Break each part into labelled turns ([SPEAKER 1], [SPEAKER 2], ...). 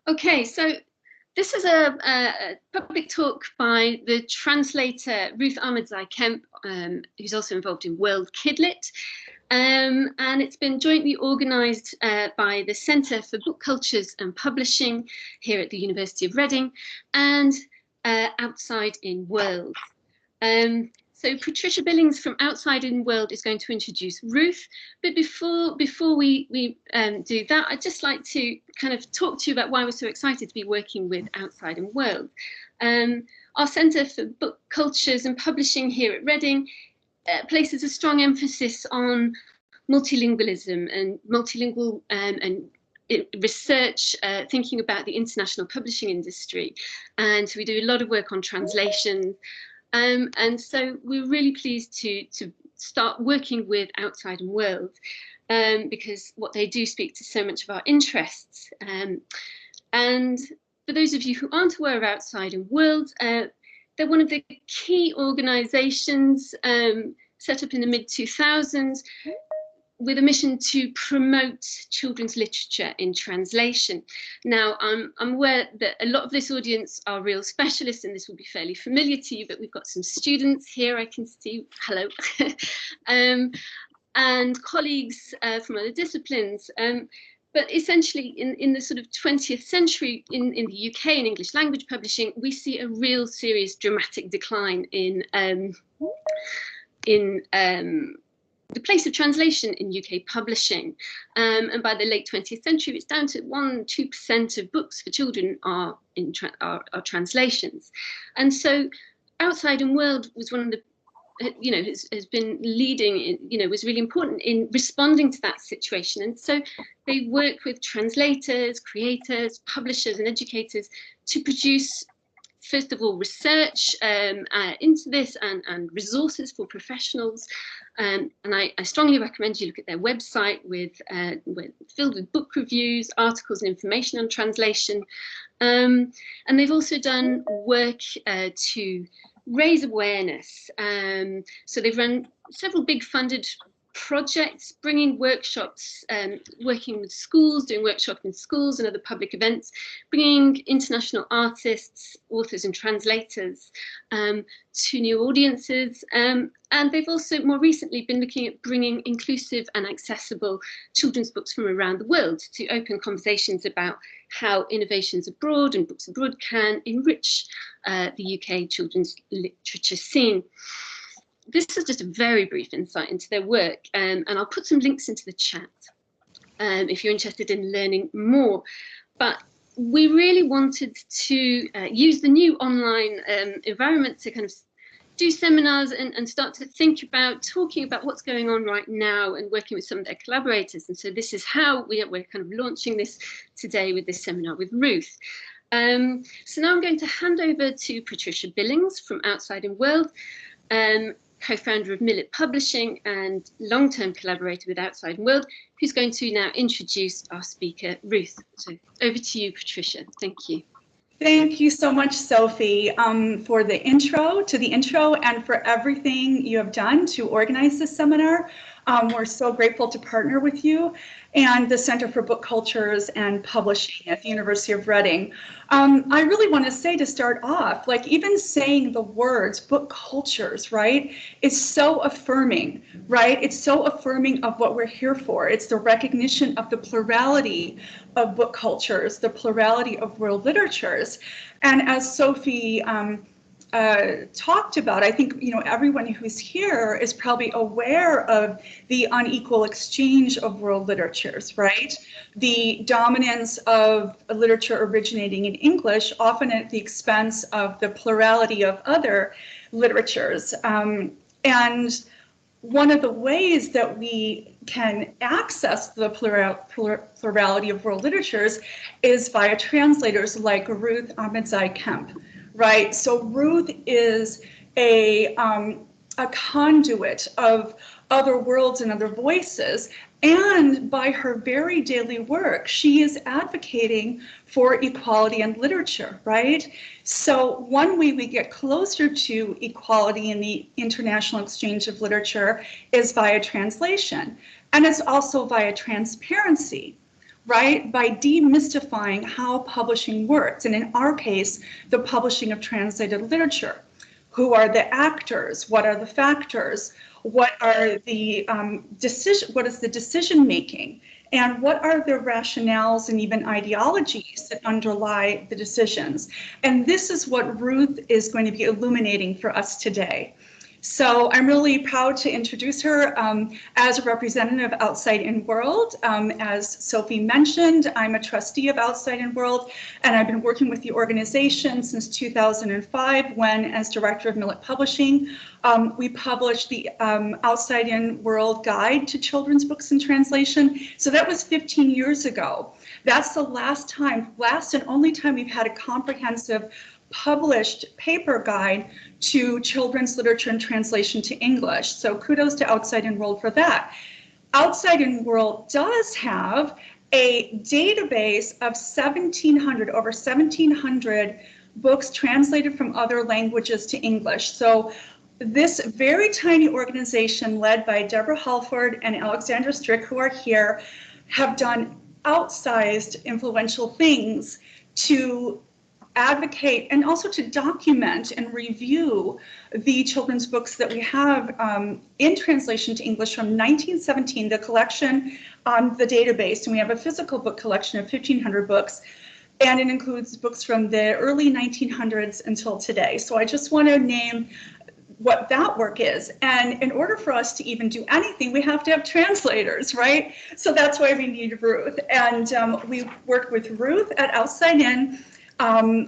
[SPEAKER 1] Okay, so this is a public talk by the translator Ruth Ahmedzai Kemp, who's also involved in WorldKidLit. And it's been jointly organised by the Centre for Book Cultures and Publishing here at the University of Reading and Outside in World. So Patricia Billings from Outside in World is going to introduce Ruth, but before we do that, I'd just like to kind of talk to you about why we're so excited to be working with Outside in World. Our Centre for Book Cultures and Publishing here at Reading places a strong emphasis on multilingualism and multilingual and research, thinking about the international publishing industry. And we do a lot of work on translation. And so we're really pleased to start working with Outside in World because what they do speak to so much of our interests. And for those of you who aren't aware of Outside in World, they're one of the key organisations set up in the mid-2000s with a mission to promote children's literature in translation. Now, I'm aware that a lot of this audience are real specialists and this will be fairly familiar to you, but we've got some students here I can see, hello, and colleagues from other disciplines. But essentially, in the sort of 20th century in the UK in English language publishing, we see a real serious dramatic decline in the place of translation in UK publishing. And by the late 20th century, it's down to 1–2% of books for children are translations. And so Outside in World was one of the, has been leading, was really important in responding to that situation. And so they work with translators, creators, publishers and educators to produce, first of all, research into this and resources for professionals. And I strongly recommend you look at their website filled with book reviews, articles and information on translation. And they've also done work to raise awareness. So they've run several big funded projects, bringing workshops, working with schools, doing workshops in schools and other public events, bringing international artists, authors and translators to new audiences. And they've also more recently been looking at bringing inclusive and accessible children's books from around the world to open conversations about how innovations abroad and books abroad can enrich the UK children's literature scene. This is just a very brief insight into their work, and I'll put some links into the chat if you're interested in learning more. But we really wanted to use the new online environment to kind of do seminars and start to think about talking about what's going on right now and working with some of their collaborators. And so this is how we're kind of launching this today with this seminar with Ruth. So now I'm going to hand over to Patricia Billings from Outside in World, co-founder of Milet Publishing and long-term collaborator with Outside in World, who's going to now introduce our speaker, Ruth. So over to you, Patricia. Thank you.
[SPEAKER 2] Thank you so much, Sophie, for the intro and for everything you have done to organize this seminar. We're so grateful to partner with you and the Center for Book Cultures and Publishing at the University of Reading. I really want to say to start off, like even saying the words book cultures, right, is so affirming, right? It's so affirming of what we're here for. It's the recognition of the plurality of book cultures, the plurality of world literatures. And as Sophie talked about, I think, everyone who's here is probably aware of the unequal exchange of world literatures, right? The dominance of literature originating in English, often at the expense of the plurality of other literatures. And one of the ways that we can access the plurality of world literatures is via translators like Ruth Ahmedzai Kemp. Right, so Ruth is a conduit of other worlds and other voices, and by her very daily work, she is advocating for equality in literature, right? So one way we get closer to equality in the international exchange of literature is via translation, and it's also via transparency. right? By demystifying how publishing works. And in our case, the publishing of translated literature. Who are the actors? What are the factors? What are the what is the decision making? And what are the rationales and even ideologies that underlie the decisions? And this is what Ruth is going to be illuminating for us today. So I'm really proud to introduce her as a representative of Outside In World. As Sophie mentioned, I'm a trustee of Outside In World, and I've been working with the organization since 2005 when, as director of Milet Publishing, we published the Outside In World Guide to Children's Books in Translation. So that was 15 years ago. That's the last and only time we've had a comprehensive published paper guide to children's literature and translation to English. So kudos to Outside In World for that. Outside In World does have a database of over 1,700 books translated from other languages to English. So this very tiny organization led by Deborah Halford and Alexandra Strick, who are here, have done outsized influential things to advocate and also to document and review the children's books that we have in translation to English from 1917, the collection on the database. And we have a physical book collection of 1,500 books, and it includes books from the early 1900s until today. So I just want to name what that work is. And in order for us to even do anything, we have to have translators, right? So that's why we need Ruth. And we worked with Ruth at Outside In.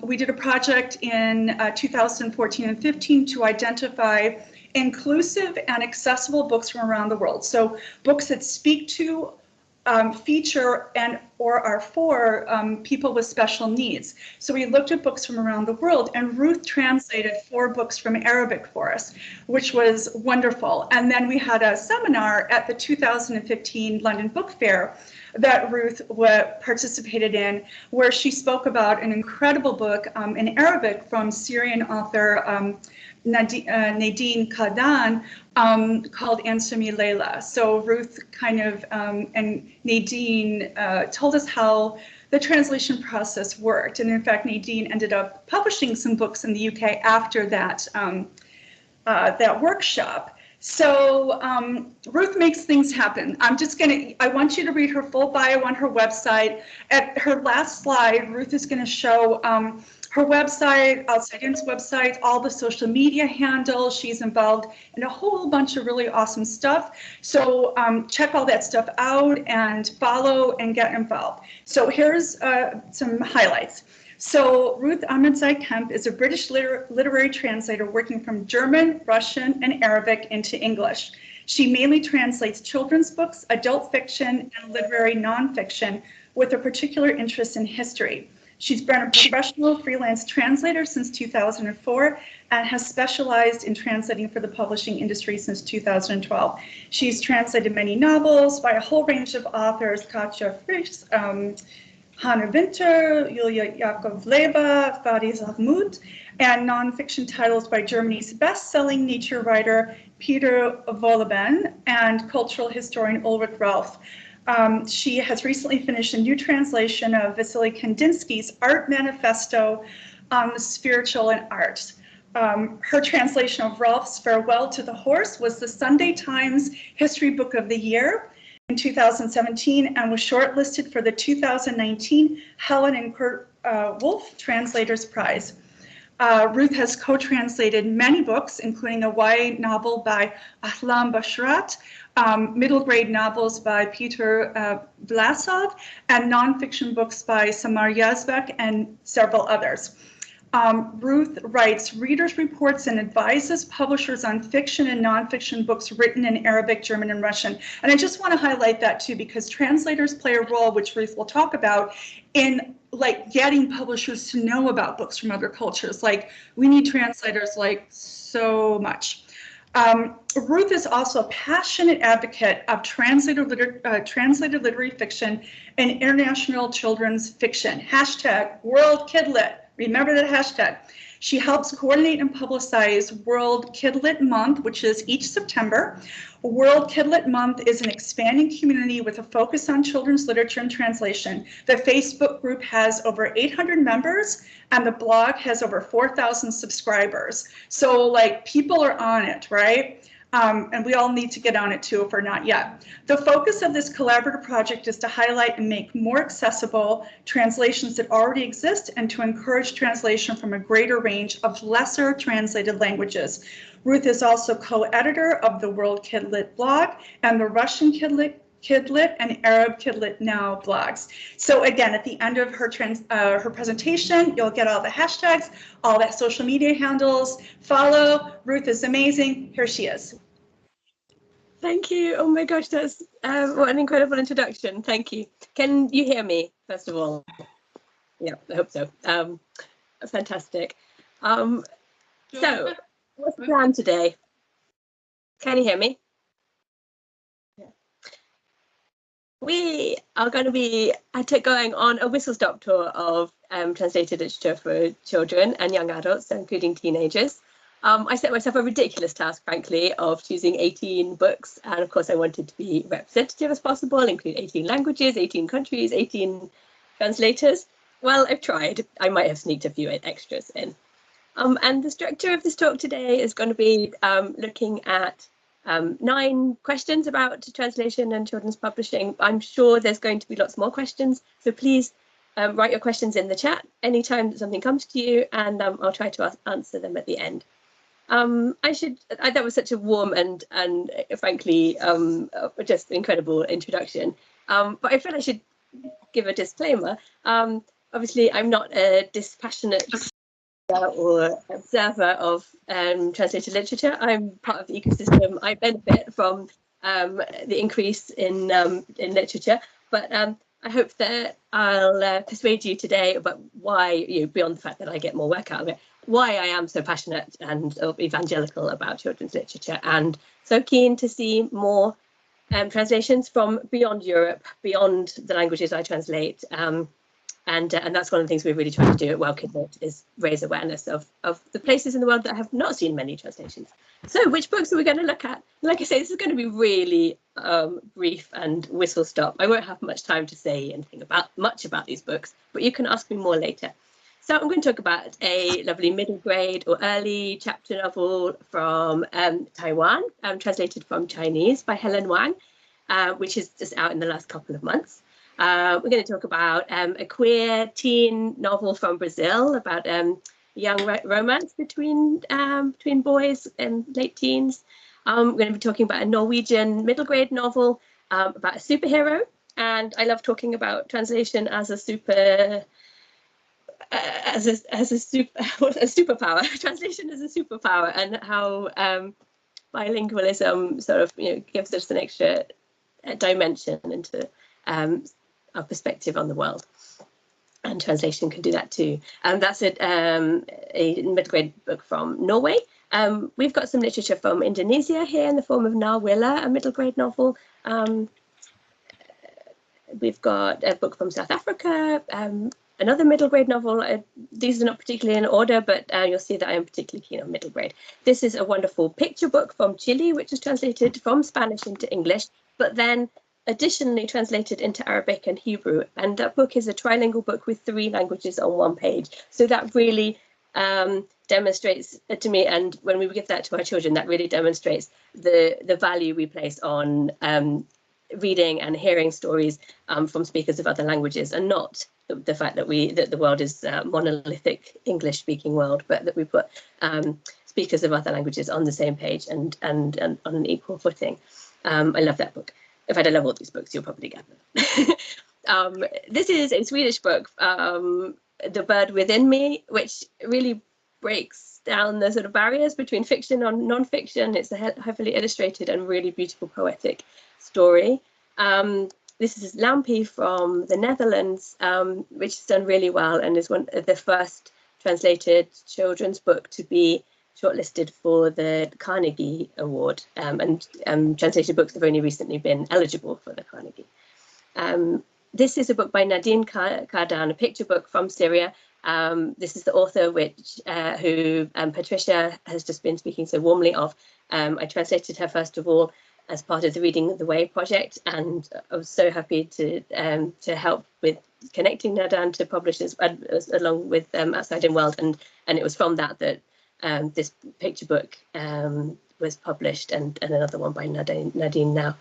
[SPEAKER 2] We did a project in 2014 and 15 to identify inclusive and accessible books from around the world. So books that speak to, feature, and or are for people with special needs. So we looked at books from around the world, and Ruth translated 4 books from Arabic for us, which was wonderful. And then we had a seminar at the 2015 London Book Fair that Ruth participated in, where she spoke about an incredible book in Arabic from Syrian author Nadine Kadan called Ansumi Layla. So Ruth kind of and Nadine told us how the translation process worked. And in fact, Nadine ended up publishing some books in the UK after that, that workshop. So Ruth makes things happen. I want you to read her full bio on her website. At her last slide, Ruth is going to show her website, Outside In's website, all the social media handles. She's involved in a whole bunch of really awesome stuff. So check all that stuff out and follow and get involved. So here's some highlights. So Ruth Ahmedzai Kemp is a British literary translator working from German, Russian, and Arabic into English. She mainly translates children's books, adult fiction, and literary nonfiction with a particular interest in history. She's been a professional freelance translator since 2004 and has specialized in translating for the publishing industry since 2012. She's translated many novels by a whole range of authors: Katja Frisch, Hannah Winter, Julia Yakovleva, Faris Ahmud, and nonfiction titles by Germany's best-selling nature writer Peter Wolleben and cultural historian Ulrich Ralph. She has recently finished a new translation of Vasily Kandinsky's Art Manifesto on the Spiritual and Art. Her translation of Ralph's Farewell to the Horse was the Sunday Times History Book of the Year in 2017 and was shortlisted for the 2019 Helen and Kurt Wolf Translators Prize. Ruth has co-translated many books, including a YA novel by Ahlam Bashrat, middle grade novels by Peter Vlasov, and nonfiction books by Samar Yazbek and several others. Ruth writes readers' reports and advises publishers on fiction and nonfiction books written in Arabic, German, and Russian. And I just want to highlight that too, because translators play a role, which Ruth will talk about, in like getting publishers to know about books from other cultures. Like we need translators like so much. Ruth is also a passionate advocate of translated literary fiction and international children's fiction. # WorldKidLit. Remember that hashtag. She helps coordinate and publicize WorldKidLit Month, which is each September. WorldKidLit Month is an expanding community with a focus on children's literature and translation. The Facebook group has over 800 members, and the blog has over 4,000 subscribers. So like people are on it, right? And we all need to get on it too if we're not yet. The focus of this collaborative project is to highlight and make more accessible translations that already exist and to encourage translation from a greater range of lesser translated languages. Ruth is also co-editor of the WorldKidLit blog and the Russian KidLit and Arab KidLit Now blogs. So again, at the end of her presentation, you'll get all the hashtags, all that social media handles. Follow. Ruth is amazing. Here she is.
[SPEAKER 3] Thank you. Oh my gosh, that's what an incredible introduction. Thank you. Can you hear me, first of all? Yeah, I hope so. Fantastic. So, what's the plan today? Can you hear me? Yeah. We are going to be going on a whistle-stop tour of translated literature for children and young adults, including teenagers. I set myself a ridiculous task, frankly, of choosing 18 books. And of course, I wanted to be representative as possible, include 18 languages, 18 countries, 18 translators. Well, I've tried. I might have sneaked a few extras in. And the structure of this talk today is going to be looking at 9 questions about translation and children's publishing. I'm sure there's going to be lots more questions. So please write your questions in the chat anytime that something comes to you, and I'll try to answer them at the end. That was such a warm and frankly just incredible introduction, but I feel I should give a disclaimer. Obviously I'm not a dispassionate or observer of translated literature. I'm part of the ecosystem. I benefit from the increase in literature, but I hope that I'll persuade you today about why, beyond the fact that I get more work out of it, why I am so passionate and evangelical about children's literature and so keen to see more translations from beyond Europe, beyond the languages I translate. And that's one of the things we're really trying to do at WorldKidLit, is raise awareness of the places in the world that have not seen many translations. So which books are we going to look at? Like I say, this is going to be really brief and whistle stop. I won't have much time to say anything much about these books, but you can ask me more later. So I'm going to talk about a lovely middle grade or early chapter novel from Taiwan, translated from Chinese by Helen Wang, which is just out in the last couple of months. We're going to talk about a queer teen novel from Brazil about young romance between boys and late teens. We're going to be talking about a Norwegian middle grade novel about a superhero, and I love talking about translation as a superpower. Translation as a superpower, and how bilingualism sort of gives us an extra dimension into our perspective on the world, and translation can do that too. And that's a middle grade book from Norway. We've got some literature from Indonesia here in the form of Narwila, a middle grade novel. We've got a book from South Africa, another middle grade novel. These are not particularly in order, but you'll see that I am particularly keen on middle grade. This is a wonderful picture book from Chile, which is translated from Spanish into English, but then additionally translated into Arabic and Hebrew. And that book is a trilingual book with 3 languages on 1 page. So that really demonstrates to me, and when we give that to our children, that really demonstrates the value we place on reading and hearing stories from speakers of other languages, and not the fact that the world is a monolithic English speaking world, but that we put speakers of other languages on the same page and on an equal footing. I love that book. In fact, I love all these books, you'll probably get them. This is a Swedish book, The Bird Within Me, which really breaks down the sort of barriers between fiction and non-fiction. It's a heavily illustrated and really beautiful poetic story. This is Lampy from the Netherlands, which is done really well and is one of the first translated children's book to be shortlisted for the Carnegie Award, and translated books have only recently been eligible for the Carnegie. This is a book by Nadine Kardan, a picture book from Syria, This is the author who Patricia has just been speaking so warmly of. I translated her first of all as part of the Reading the Way project, and I was so happy to help with connecting her down to publishers along with Outside in World, and it was from that this picture book was published, and another one by Nadine now.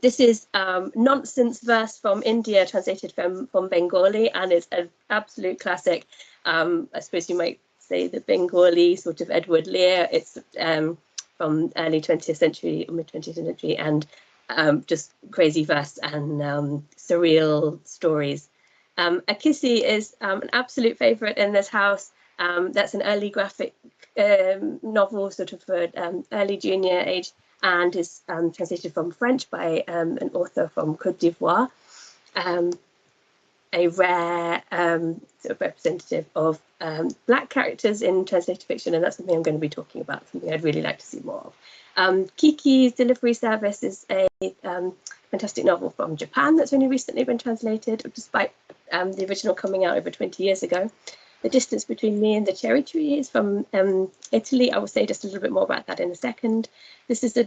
[SPEAKER 3] This is nonsense verse from India, translated from Bengali, and it's an absolute classic. I suppose you might say the Bengali sort of Edward Lear. It's from early 20th century or mid 20th century, and just crazy verse and surreal stories. Akisi is an absolute favourite in this house. That's an early graphic novel, sort of for early junior age, and is translated from French by an author from Côte d'Ivoire. A rare sort of representative of Black characters in translated fiction, and that's something I'm going to be talking about, something I'd really like to see more of. Kiki's Delivery Service is a fantastic novel from Japan that's only recently been translated, despite the original coming out over 20 years ago. The Distance Between Me and the Cherry Tree is from Italy. I will say just a little bit more about that in a second. This is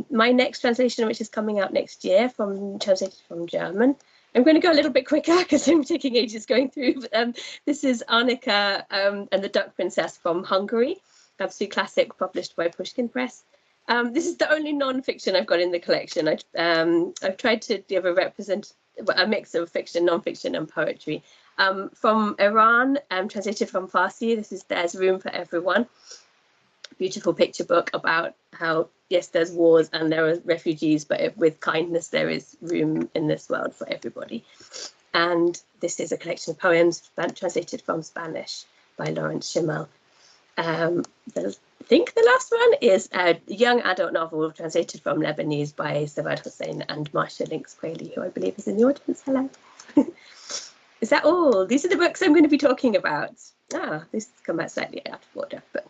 [SPEAKER 3] my next translation, which is coming out next year, translated from German. I'm going to go a little bit quicker because I'm taking ages going through. But, this is Annika and the Duck Princess from Hungary, absolute classic, published by Pushkin Press. This is the only non-fiction I've got in the collection. I've tried to give a mix of fiction, non-fiction, and poetry. From Iran, translated from Farsi. This is There's Room for Everyone. Beautiful picture book about how, yes, there's wars and there are refugees, but with kindness there is room in this world for everybody. And this is a collection of poems translated from Spanish by Lawrence Schimmel. I think the last one is a young adult novel translated from Lebanese by Savad Hussein and Marsha Lynx-Quayle, who I believe is in the audience. Hello. Is that all? These are the books I'm going to be talking about. This has come out slightly out of order, but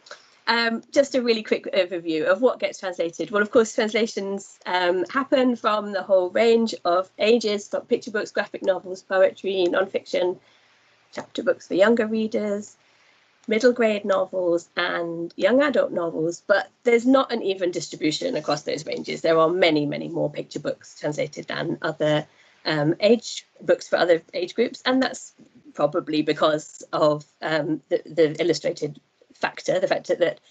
[SPEAKER 3] just a really quick overview of what gets translated. Well, of course, translations happen from the whole range of ages, from picture books, graphic novels, poetry, non-fiction, chapter books for younger readers, middle grade novels, and young adult novels. But there's not an even distribution across those ranges. There are many, many more picture books translated than other age books for other age groups, and that's probably because of the illustrated factor, the fact that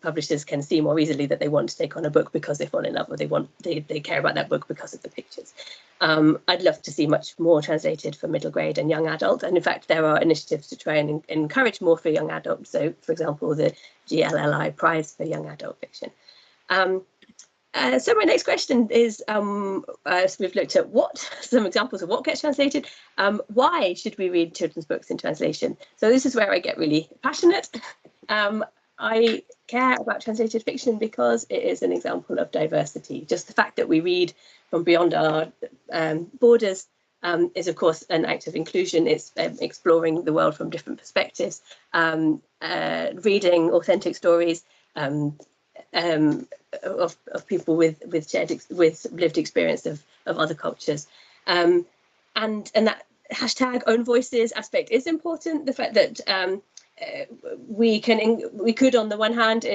[SPEAKER 3] publishers can see more easily that they want to take on a book because they fall in love, or they care about that book because of the pictures. I'd love to see much more translated for middle grade and young adult, and in fact there are initiatives to try and encourage more for young adults. So, for example, the GLLI Prize for Young Adult Fiction. So my next question is, so we've looked at some examples of what gets translated. Why should we read children's books in translation? So this is where I get really passionate. I care about translated fiction because it is an example of diversity. Just the fact that we read from beyond our borders is, of course, an act of inclusion. It's exploring the world from different perspectives, reading authentic stories, of people with lived experience of other cultures, and that hashtag own voices aspect is important. The fact that we could on the one hand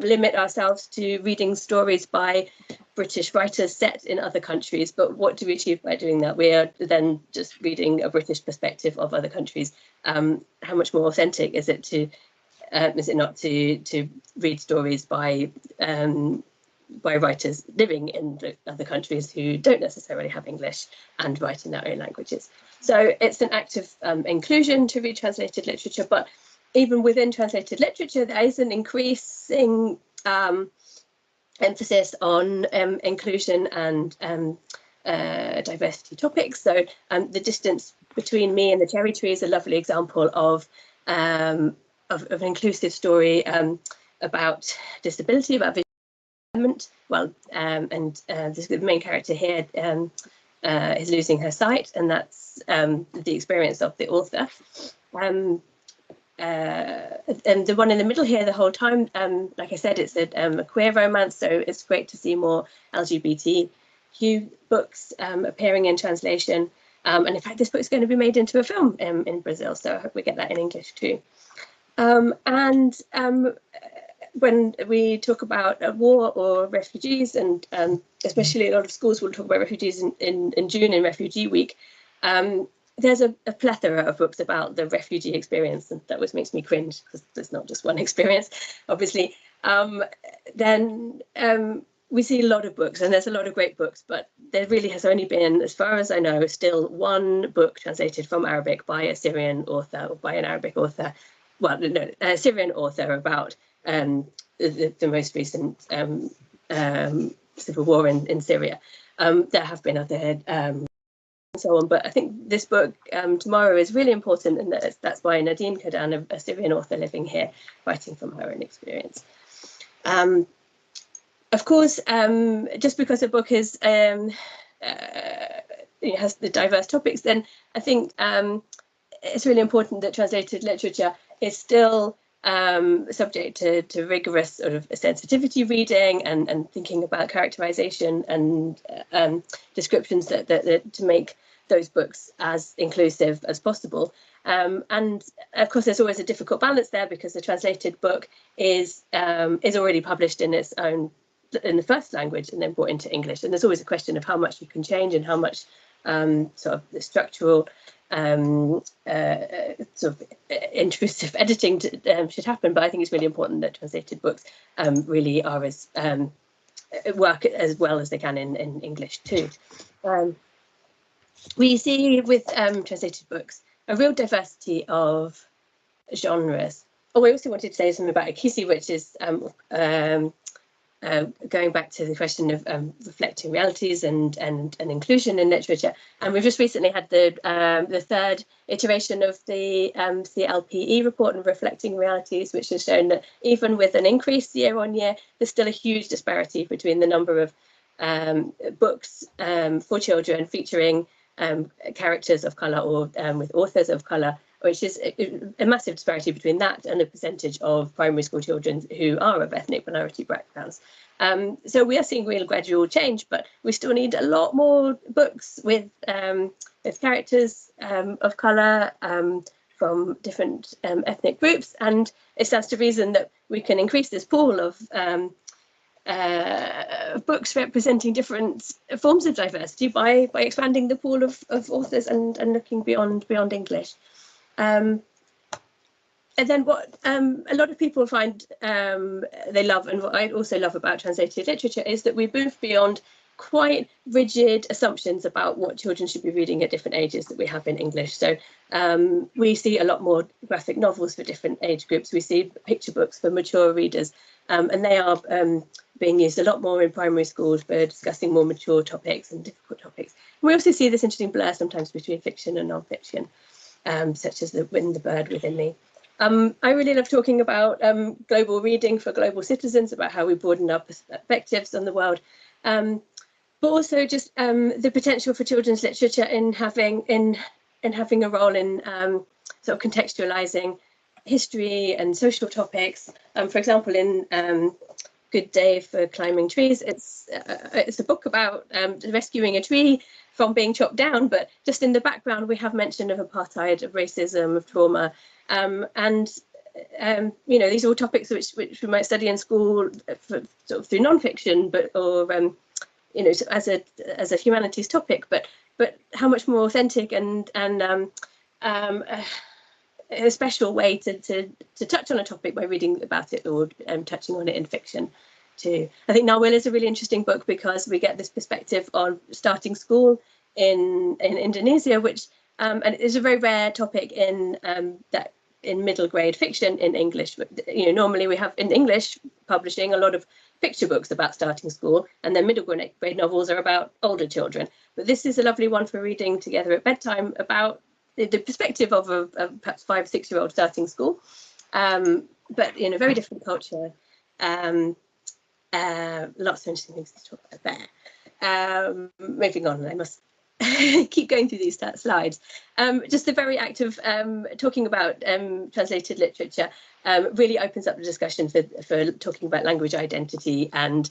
[SPEAKER 3] limit ourselves to reading stories by British writers set in other countries, but what do we achieve by doing that? We are then just reading a British perspective of other countries. How much more authentic is it not to read stories by writers living in the other countries who don't necessarily have English and write in their own languages? So it's an act of inclusion to read translated literature, but even within translated literature, there is an increasing emphasis on inclusion and diversity topics. So The Distance Between Me and the Cherry Tree is a lovely example of an inclusive story about disability, about visual impairment. Well, the main character here is losing her sight, and that's the experience of the author. And the one in the middle here the whole time, like I said, it's a queer romance, so it's great to see more LGBTQ books appearing in translation. And in fact, this book is going to be made into a film in Brazil, so I hope we get that in English too. When we talk about war or refugees, and especially a lot of schools will talk about refugees in June in Refugee Week, there's a plethora of books about the refugee experience, and that always makes me cringe because there's not just one experience, obviously. Then we see a lot of books, and there's a lot of great books, but there really has only been, as far as I know, still one book translated from Arabic by a Syrian author, or by an Arabic author, well, no, a Syrian author, about the most recent civil war in Syria. There have been other and so on, but I think this book, Tomorrow, is really important, and that's by Nadine Kadan, a Syrian author living here, writing from her own experience. Of course, just because a book is it has the diverse topics, then I think it's really important that translated literature is still subject to rigorous sort of sensitivity reading and thinking about characterization and descriptions that to make those books as inclusive as possible. And of course, there's always a difficult balance there, because the translated book is already published in its own, in the first language, and then brought into English. And there's always a question of how much you can change and how much sort of the structural sort of intrusive editing should happen. But I think it's really important that translated books really are as work as well as they can in English too. We see with translated books a real diversity of genres. Oh, I also wanted to say something about Akisi, which is going back to the question of reflecting realities and inclusion in literature. And we've just recently had the third iteration of the CLPE report on reflecting realities, which has shown that even with an increase year on year, there's still a huge disparity between the number of books for children featuring characters of colour or with authors of colour, which is a massive disparity between that and the percentage of primary school children who are of ethnic minority backgrounds. So we are seeing real gradual change, but we still need a lot more books with characters of colour from different ethnic groups, and it stands to reason that we can increase this pool of books representing different forms of diversity by expanding the pool of authors and looking beyond English. And then what a lot of people find they love, and what I also love about translated literature, is that we move beyond quite rigid assumptions about what children should be reading at different ages that we have in English. So we see a lot more graphic novels for different age groups. We see picture books for mature readers, and they are being used a lot more in primary schools for discussing more mature topics and difficult topics. We also see this interesting blur sometimes between fiction and non-fiction, such as The Wind, the Bird Within Me. I really love talking about global reading for global citizens, about how we broaden our perspectives on the world, but also just the potential for children's literature in having a role in sort of contextualizing history and social topics. For example, in Good Day for Climbing Trees, it's a book about rescuing a tree from being chopped down, but just in the background we have mention of apartheid, of racism, of trauma, and you know, these are all topics which we might study in school for, sort of through non-fiction, but or you know, as a humanities topic, but how much more authentic and a special way to touch on a topic by reading about it or touching on it in fiction too. I think Nawil is a really interesting book because we get this perspective on starting school in Indonesia, which and it is a very rare topic in middle grade fiction in English. You know, normally we have in English publishing a lot of picture books about starting school, and then middle grade novels are about older children. But this is a lovely one for reading together at bedtime about the perspective of a perhaps 5 or 6 year old starting school, but in a very different culture. Lots of interesting things to talk about there. Moving on, I must keep going through these slides. Just the very act of talking about translated literature really opens up the discussion for talking about language identity and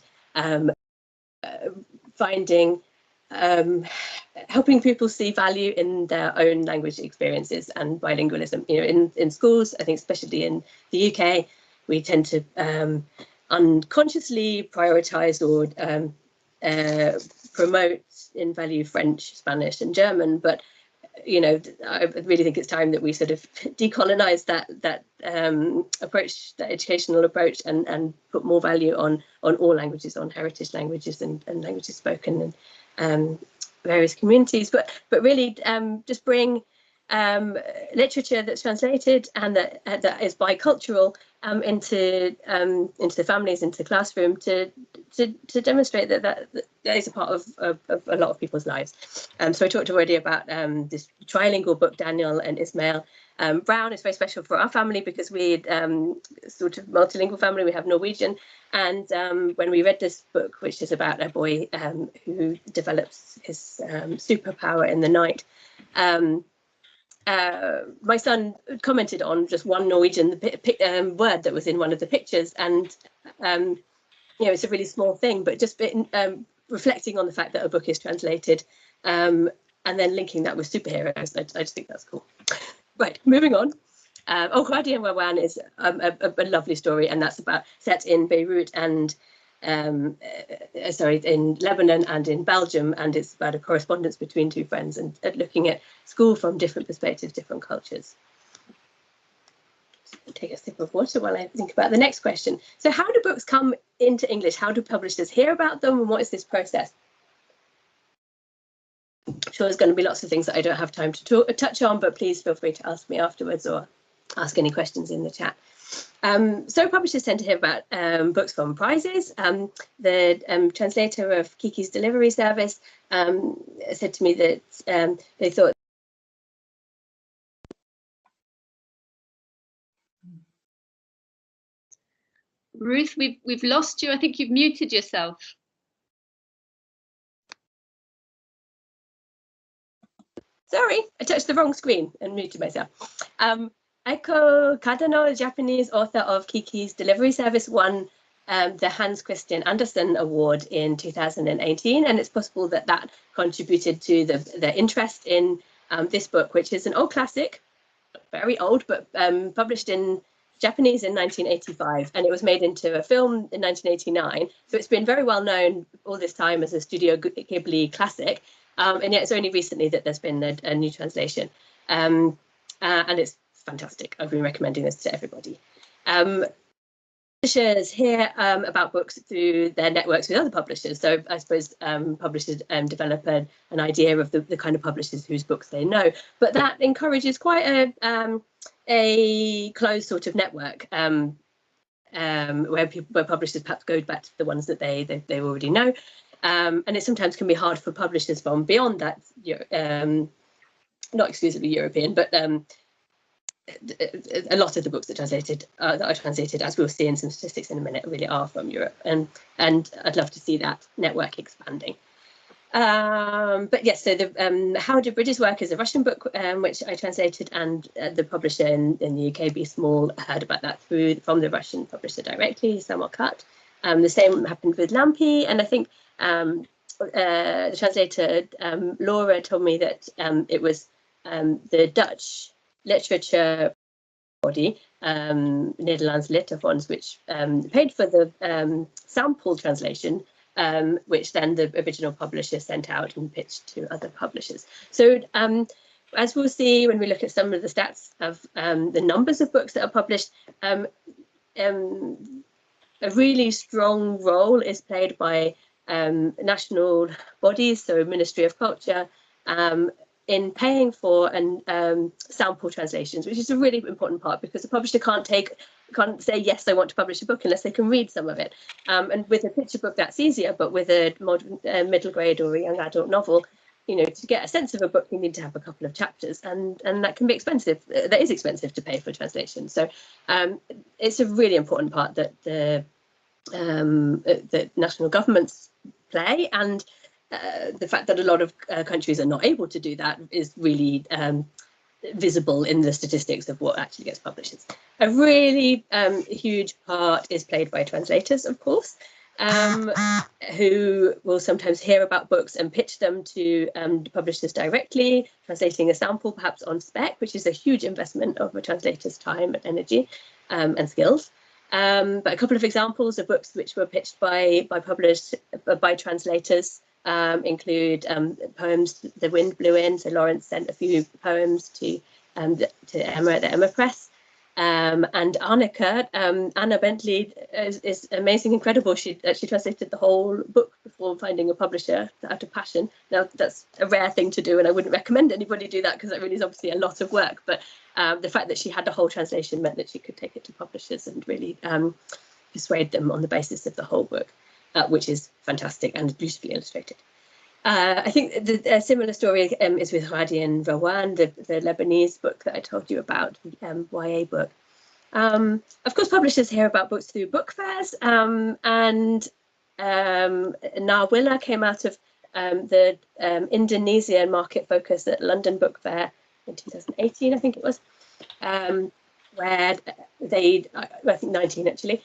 [SPEAKER 3] finding helping people see value in their own language experiences and bilingualism. You know, in schools, I think especially in the UK, we tend to unconsciously prioritise or promote in value French, Spanish, and German. But you know, I really think it's time that we sort of decolonize that approach, that educational approach, and put more value on all languages, on heritage languages and languages spoken in various communities. But really just bring literature that's translated and that is bicultural into the families, into the classroom, to demonstrate that is a part of a lot of people's lives. So I talked already about this trilingual book, Daniel and Ismail Brown. Is very special for our family because we're sort of multilingual family. We have Norwegian, and when we read this book, which is about a boy who develops his superpower in the night, my son commented on just one Norwegian word that was in one of the pictures, and you know, it's a really small thing, but just reflecting on the fact that a book is translated and then linking that with superheroes, I just think that's cool. Right, moving on. Khadi and Wawan is a lovely story, and that's set in Beirut and in Lebanon and in Belgium, and it's about a correspondence between two friends and looking at school from different perspectives, different cultures. Take a sip of water while I think about the next question. So how do books come into English? How do publishers hear about them, and what is this process? I'm sure there's going to be lots of things that I don't have time to touch on, but please feel free to ask me afterwards or ask any questions in the chat. So publishers tend to hear about books from prizes. The translator of Kiki's delivery service said to me that they thought
[SPEAKER 1] Ruth, we've lost you. I think you've muted yourself.
[SPEAKER 3] Sorry, I touched the wrong screen and muted myself. Eiko Kadano, a Japanese author of Kiki's delivery service, won the Hans Christian Andersen Award in 2018, and it's possible that that contributed to the interest in this book, which is an old classic, very old, but published in Japanese in 1985, and it was made into a film in 1989. So it's been very well known all this time as a Studio Ghibli classic, and yet it's only recently that there's been a new translation, and it's fantastic. I've been recommending this to everybody. Publishers hear about books through their networks with other publishers. So I suppose publishers develop an idea of the kind of publishers whose books they know, but that encourages quite a closed sort of network where publishers perhaps go back to the ones that they already know, and it sometimes can be hard for publishers from beyond that, not exclusively European, but a lot of the books that are translated, as we'll see in some statistics in a minute, really are from Europe, and I'd love to see that network expanding. But yes, so the How Do Bridges Work is a Russian book which I translated, and the publisher in the UK, Be Small, heard about that from the Russian publisher directly, Samarkand. The same happened with Lampi, and I think the translator Laura told me that it was the Dutch literature body, Nederlands Litterfonds, which paid for the sample translation, which then the original publisher sent out and pitched to other publishers. So as we'll see when we look at some of the stats of the numbers of books that are published, a really strong role is played by national bodies, so Ministry of Culture, in paying for and sample translations, which is a really important part, because the publisher can't say, yes, I want to publish a book unless they can read some of it. And with a picture book, that's easier, but with a modern middle grade or a young adult novel, you know, to get a sense of a book, you need to have a couple of chapters, and that can be expensive. That is expensive to pay for translation. So it's a really important part that the national governments play, and the fact that a lot of countries are not able to do that is really visible in the statistics of what actually gets published. A really huge part is played by translators, of course. who will sometimes hear about books and pitch them to publishers directly, translating a sample perhaps on spec, which is a huge investment of a translator's time and energy and skills. But a couple of examples of books which were pitched by translators include poems The Wind Blew In. So Lawrence sent a few poems to Emma at the Emma Press. And Annika, Anna Bentley is amazing, incredible. She translated the whole book before finding a publisher out of passion. Now, that's a rare thing to do, and I wouldn't recommend anybody do that because that really is obviously a lot of work. But the fact that she had the whole translation meant that she could take it to publishers and really persuade them on the basis of the whole book, which is fantastic and beautifully illustrated. I think a similar story is with Hadi and Rawan, the Lebanese book that I told you about, the YA book. Of course, publishers hear about books through book fairs, and Nawilla came out of the Indonesian market focus at London Book Fair in 2018, I think it was, where they, I think 19 actually,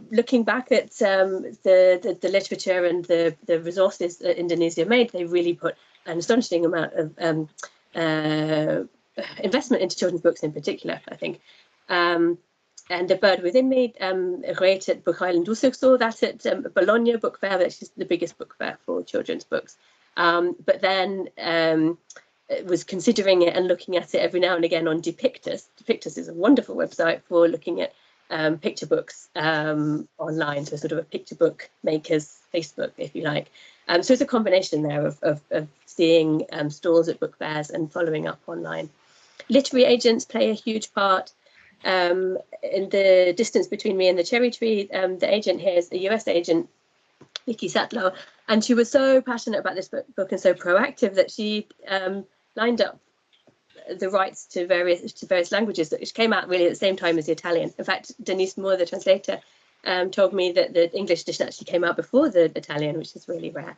[SPEAKER 3] looking back at the literature and the resources that Indonesia made, they really put an astonishing amount of investment into children's books in particular, I think. And The Bird Within Me, great at Book Island, also saw that at Bologna Book Fair, which is the biggest book fair for children's books. But then was considering it and looking at it every now and again on Depictus. Depictus is a wonderful website for looking at picture books online, so sort of a picture book maker's Facebook, if you like. So it's a combination there of seeing stalls at book fairs and following up online. Literary agents play a huge part. In the distance between me and the cherry tree, the agent here is a US agent, Vicky Sattler, and she was so passionate about this book and so proactive that she lined up the rights to various languages, which came out really at the same time as the Italian. In fact, Denise Moore, the translator, told me that the English edition actually came out before the Italian, which is really rare.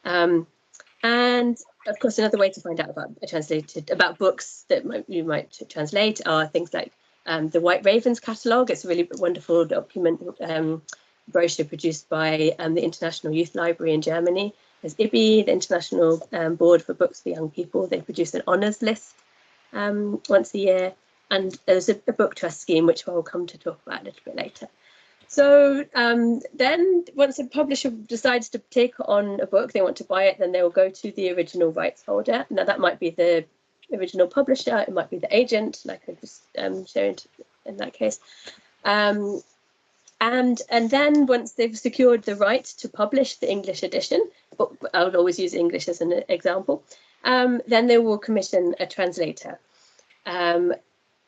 [SPEAKER 3] And of course, another way to find out about books that you might translate are things like the White Ravens catalogue. It's a really wonderful document, brochure produced by the International Youth Library in Germany. There's IBI, the International Board for Books for Young People. They produce an honours list once a year, and there's a book trust scheme, which I'll come to talk about a little bit later. So then once a publisher decides to take on a book, they want to buy it, then they will go to the original rights holder. Now that might be the original publisher, it might be the agent, like I just showed in that case. And then once they've secured the right to publish the English edition, but I would always use English as an example, then they will commission a translator.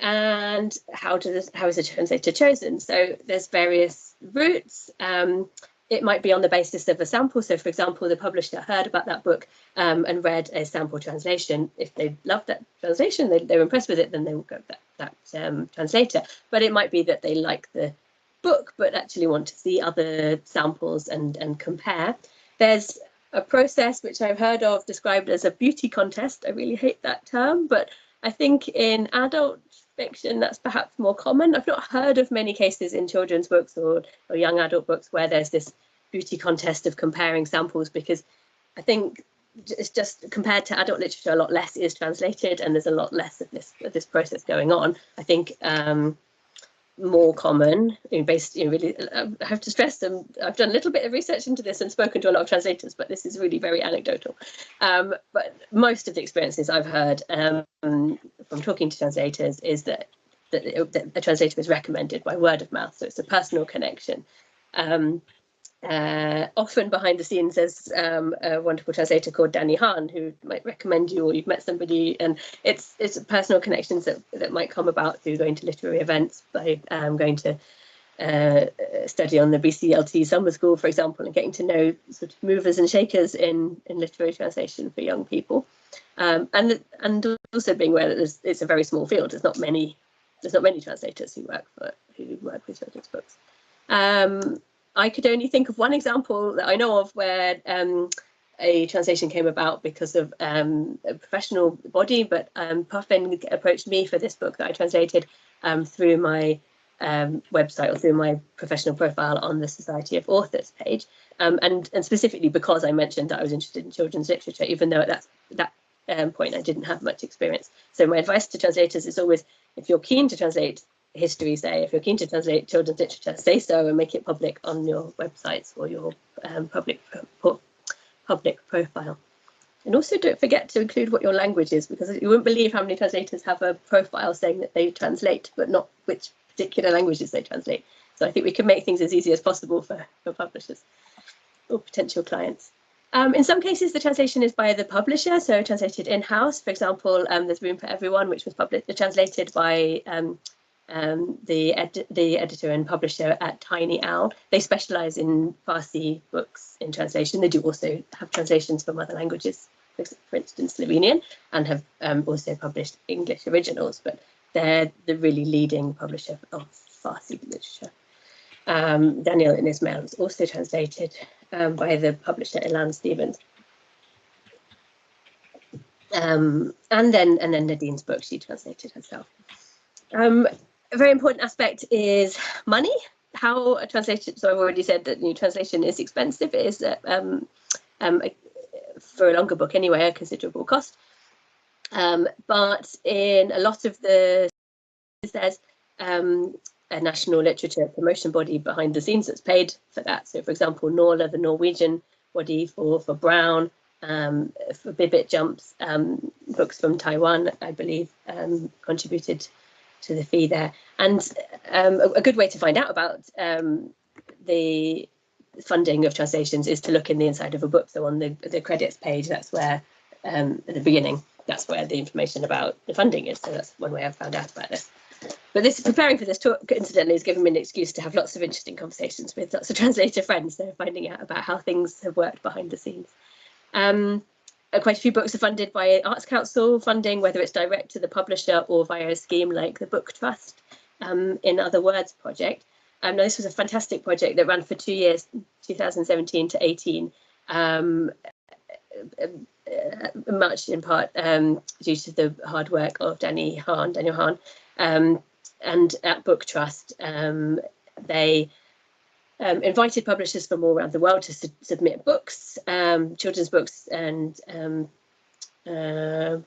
[SPEAKER 3] And how is a translator chosen? So there's various routes. It might be on the basis of a sample. So, for example, the publisher heard about that book and read a sample translation. If they love that translation, they're impressed with it, then they will go with that translator. But it might be that they like the book, but actually want to see other samples and compare. There's a process which I've heard of described as a beauty contest. I really hate that term, but I think in adult fiction that's perhaps more common. I've not heard of many cases in children's books or young adult books where there's this beauty contest of comparing samples, because I think it's just compared to adult literature, a lot less is translated and there's a lot less of this process going on. I think more common, really, I have to stress them. I've done a little bit of research into this and spoken to a lot of translators, but this is really very anecdotal. But most of the experiences I've heard from talking to translators is that a translator is recommended by word of mouth, so it's a personal connection. Often behind the scenes there's a wonderful translator called Danny Hahn who might recommend you, or you've met somebody, and it's personal connections that might come about through going to literary events, by going to study on the BCLT summer school, for example, and getting to know sort of movers and shakers in literary translation for young people, and also being aware that it's a very small field. There's not many translators who work with children's books. I could only think of one example that I know of where a translation came about because of a professional body, but Puffin approached me for this book that I translated through my website or through my professional profile on the Society of Authors page, and specifically because I mentioned that I was interested in children's literature, even though at that point I didn't have much experience. So my advice to translators is always, if you're keen to translate history, say, if you're keen to translate children's literature, say so and make it public on your websites or your public profile. And also don't forget to include what your language is, because you wouldn't believe how many translators have a profile saying that they translate, but not which particular languages they translate. So I think we can make things as easy as possible for publishers or potential clients. In some cases, the translation is by the publisher, so translated in-house. For example, there's Room for Everyone, which was translated by the editor and publisher at Tiny Owl. They specialise in Farsi books in translation. They do also have translations from other languages, for instance, Slovenian, and have also published English originals, but they're the really leading publisher of Farsi literature. Daniel and Ismail was also translated by the publisher Elan Stevens. And then Nadine's book, she translated herself. A very important aspect is money. How a translation, so I've already said that translation is expensive. It is for a longer book anyway, a considerable cost. But in a lot of there's a national literature promotion body behind the scenes that's paid for that. So for example, Norla, the Norwegian body for Brown, for Bibbit Jumps, books from Taiwan, I believe, contributed to the fee there. And a good way to find out about the funding of translations is to look in the inside of a book. So on the credits page, that's where at the beginning, that's where the information about the funding is. So that's one way I've found out about this. But this, preparing for this talk, incidentally, has given me an excuse to have lots of interesting conversations with lots of translator friends. So finding out about how things have worked behind the scenes. Quite a few books are funded by Arts Council funding, whether it's direct to the publisher or via a scheme like the Book Trust, in Other Words project. Now, this was a fantastic project that ran for 2 years, 2017 to 18, much in part due to the hard work of Daniel Hahn. And at Book Trust, they invited publishers from all around the world to submit books, children's books, and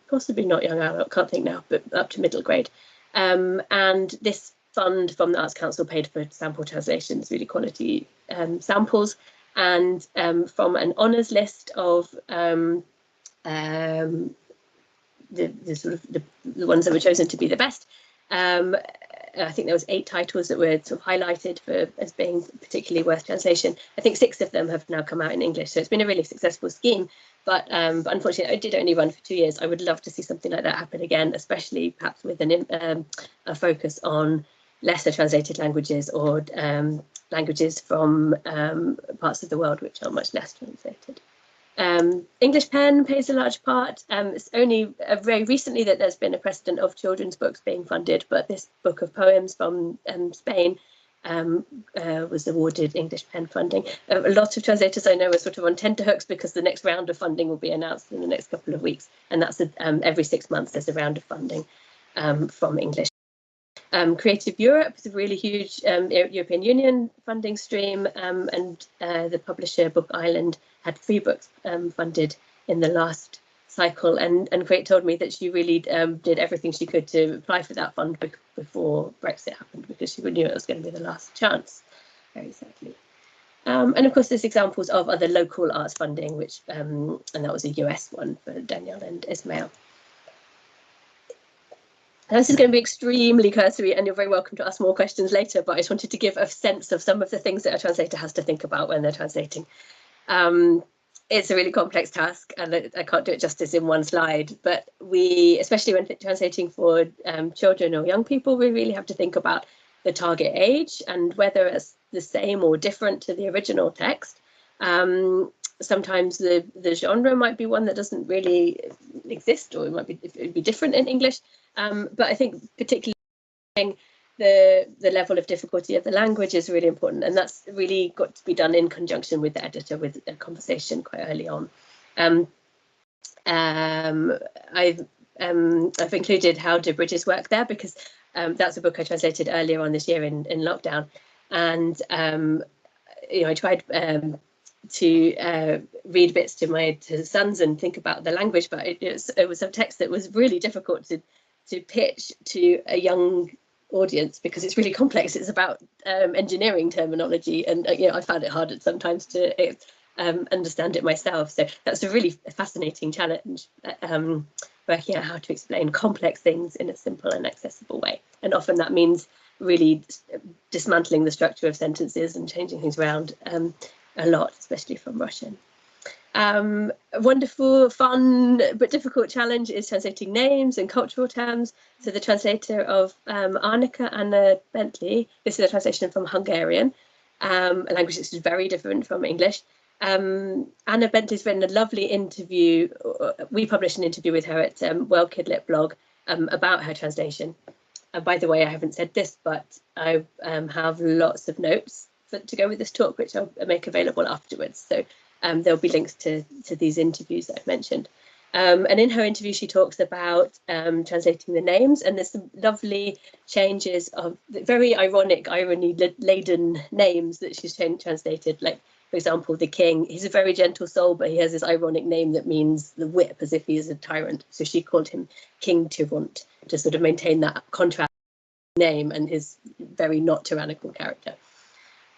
[SPEAKER 3] possibly not young adult, can't think now, but up to middle grade. And this fund from the Arts Council paid for sample translations, really quality samples, and from an honours list of the ones that were chosen to be the best. I think there was 8 titles that were sort of highlighted as being particularly worth translation. I think 6 of them have now come out in English, so it's been a really successful scheme. But unfortunately, it did only run for 2 years. I would love to see something like that happen again, especially perhaps with a focus on lesser translated languages or languages from parts of the world which are much less translated. English Pen plays a large part. It's only very recently that there's been a precedent of children's books being funded, but this book of poems from Spain was awarded English Pen funding. A lot of translators I know are sort of on tenterhooks because the next round of funding will be announced in the next couple of weeks, and that's every 6 months there's a round of funding from English. Creative Europe is a really huge European Union funding stream, and the publisher Book Island had 3 books funded in the last cycle, and Kate told me that she really did everything she could to apply for that fund before Brexit happened, because she knew it was going to be the last chance, very sadly. And of course there's examples of other local arts funding, which and that was a US one for Daniel and Ismail. Now, this is going to be extremely cursory, and you're very welcome to ask more questions later, but I just wanted to give a sense of some of the things that a translator has to think about when they're translating. It's a really complex task, and I can't do it justice in one slide, but we, especially when translating for children or young people, we really have to think about the target age and whether it's the same or different to the original text. Sometimes the genre might be one that doesn't really exist, or it'd be different in English. But I think particularly the level of difficulty of the language is really important, and that's really got to be done in conjunction with the editor, with a conversation quite early on. I've included How Do Bridges Work there, because that's a book I translated earlier on this year in lockdown. And I tried to read bits to my sons and think about the language, but it was a text that was really difficult to pitch to a young audience because it's really complex. It's about engineering terminology, and I found it hard sometimes to understand it myself. So that's a really fascinating challenge, working out how to explain complex things in a simple and accessible way. And often that means really dismantling the structure of sentences and changing things around a lot, especially from Russian. A wonderful, fun, but difficult challenge is translating names and cultural terms. So the translator of Anna Bentley, this is a translation from Hungarian, a language that is very different from English. Anna Bentley's written a lovely interview. We published an interview with her at WorldKidLit blog about her translation. By the way, I haven't said this, but I have lots of notes to go with this talk, which I'll make available afterwards. So there'll be links to these interviews that I've mentioned. And in her interview, she talks about translating the names, and there's some lovely changes of very ironic, irony-laden names that she's translated. Like, for example, the king, he's a very gentle soul, but he has this ironic name that means the whip, as if he is a tyrant. So she called him King Tyrant to sort of maintain that contrast name and his very not tyrannical character.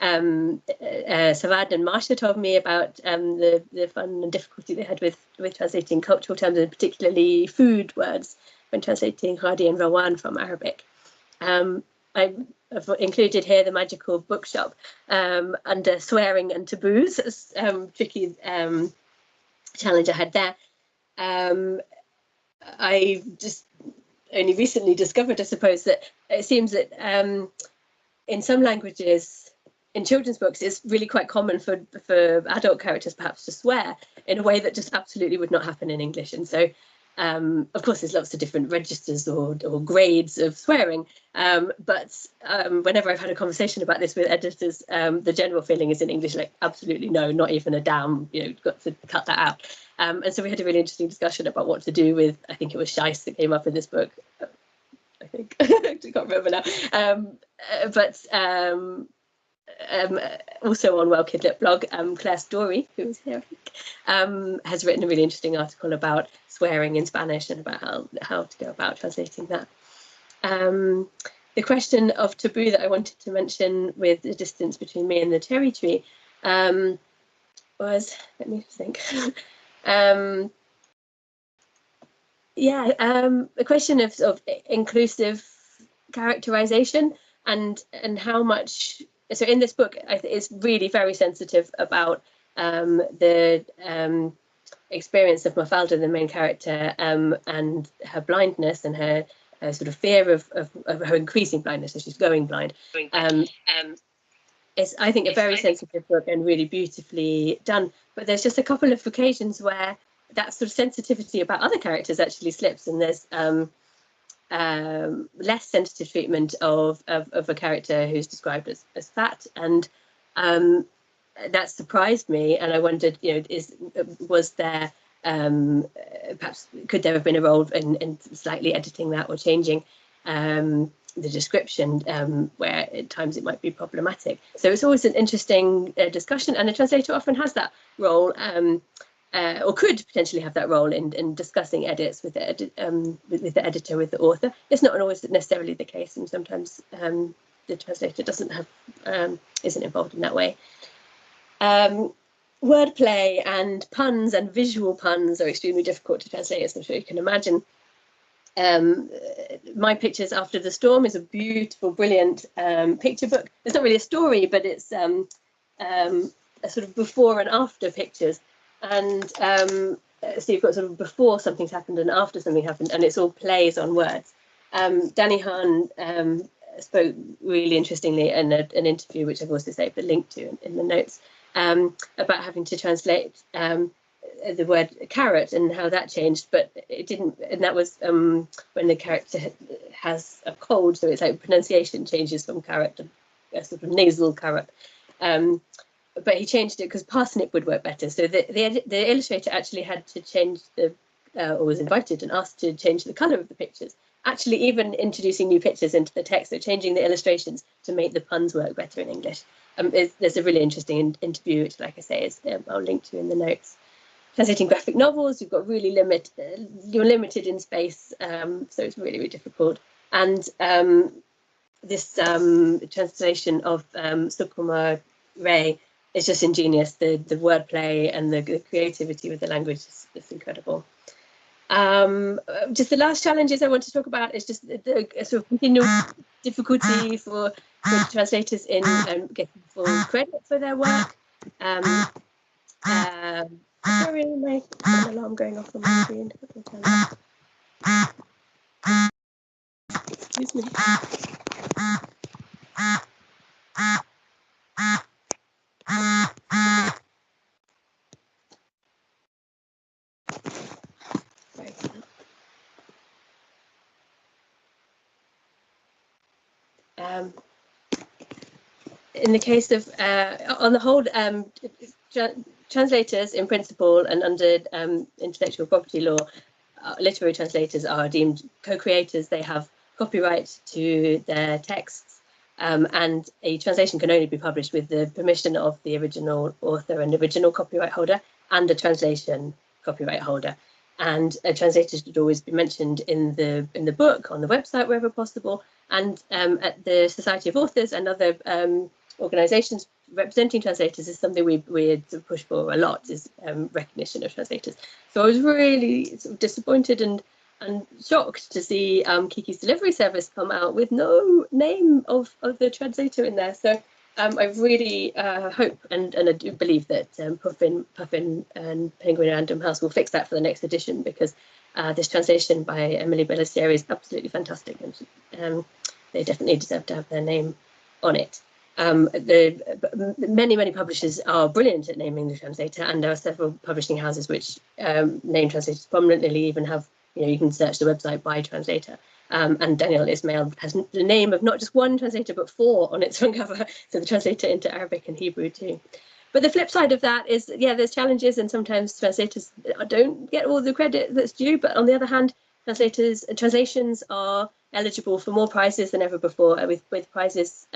[SPEAKER 3] Savad and Masha told me about the fun and difficulty they had with translating cultural terms, and particularly food words when translating Hadi and Rawan from Arabic. I've included here the magical bookshop under swearing and taboos. It's tricky challenge I had there. I just only recently discovered, I suppose, that it seems that in some languages, in children's books, it's really quite common for adult characters perhaps to swear in a way that just absolutely would not happen in English. And so, of course, there's lots of different registers or grades of swearing. But whenever I've had a conversation about this with editors, the general feeling is in English, like, absolutely no, not even a damn, got to cut that out. And so we had a really interesting discussion about what to do with, I think it was Scheisse that came up in this book. I think, I can't remember now. Also on WorldKidLit blog, Claire Story, who was here, I think, has written a really interesting article about swearing in Spanish and about how to go about translating that. The question of taboo that I wanted to mention with the distance between me and the cherry tree was, let me think. The question of inclusive characterization and how much. So in this book, it's really very sensitive about the experience of Mafalda, the main character, and her blindness and her sort of fear of her increasing blindness as she's going blind. It's, I think, a very sensitive book and really beautifully done. But there's just a couple of occasions where that sort of sensitivity about other characters actually slips, and there's less sensitive treatment of a character who's described as fat, and that surprised me. And I wondered, was there perhaps could there have been a role in slightly editing that or changing the description where at times it might be problematic. So it's always an interesting discussion, and a translator often has that role. Or could potentially have that role in discussing edits with the editor, with the author. It's not always necessarily the case, and sometimes the translator isn't involved in that way. Wordplay and puns and visual puns are extremely difficult to translate, as I'm sure you can imagine. My Pictures After the Storm is a beautiful, brilliant picture book. It's not really a story, but it's a sort of before and after pictures. And so you've got sort of before something's happened and after something happened, and it's all plays on words. Danny Hahn spoke really interestingly in an interview, which I've also saved a link to in the notes, about having to translate the word carrot and how that changed, but it didn't. And that was when the character has a cold, so it's like pronunciation changes from carrot to a sort of nasal carrot. But he changed it because parsnip would work better. So the illustrator actually had to change the or was invited and asked to change the colour of the pictures. Actually, even introducing new pictures into the text, so changing the illustrations to make the puns work better in English. There's a really interesting interview, which, like I say, is I'll link to in the notes. Translating graphic novels, you've got really you're limited in space, so it's really, really difficult. And this translation of Sukumar Ray is just ingenious. The wordplay and the creativity with the language is incredible. Just the last challenges I want to talk about is just the sort of continual difficulty for translators in getting full credit for their work. Sorry, my alarm going off on my screen. Excuse me. In the case of, on the whole, translators in principle and under intellectual property law, literary translators are deemed co-creators. They have copyright to their texts, and a translation can only be published with the permission of the original author and original copyright holder and a translation copyright holder. And a translator should always be mentioned in the book, on the website wherever possible, and at the Society of Authors and other organisations representing translators is something we push for a lot, is recognition of translators. So I was really sort of disappointed and shocked to see Kiki's delivery service come out with no name of the translator in there. So I really hope and I do believe that Puffin and Penguin Random House will fix that for the next edition, because this translation by Emily Bellasieri is absolutely fantastic, and they definitely deserve to have their name on it. Many publishers are brilliant at naming the translator, and there are several publishing houses which name translators prominently, even have, you can search the website by translator. And Daniel Ismail has the name of not just one translator, but 4 on its front cover. So the translator into Arabic and Hebrew too. But the flip side of that is, yeah, there's challenges, and sometimes translators don't get all the credit that's due. But on the other hand, translations are eligible for more prizes than ever before, with prizes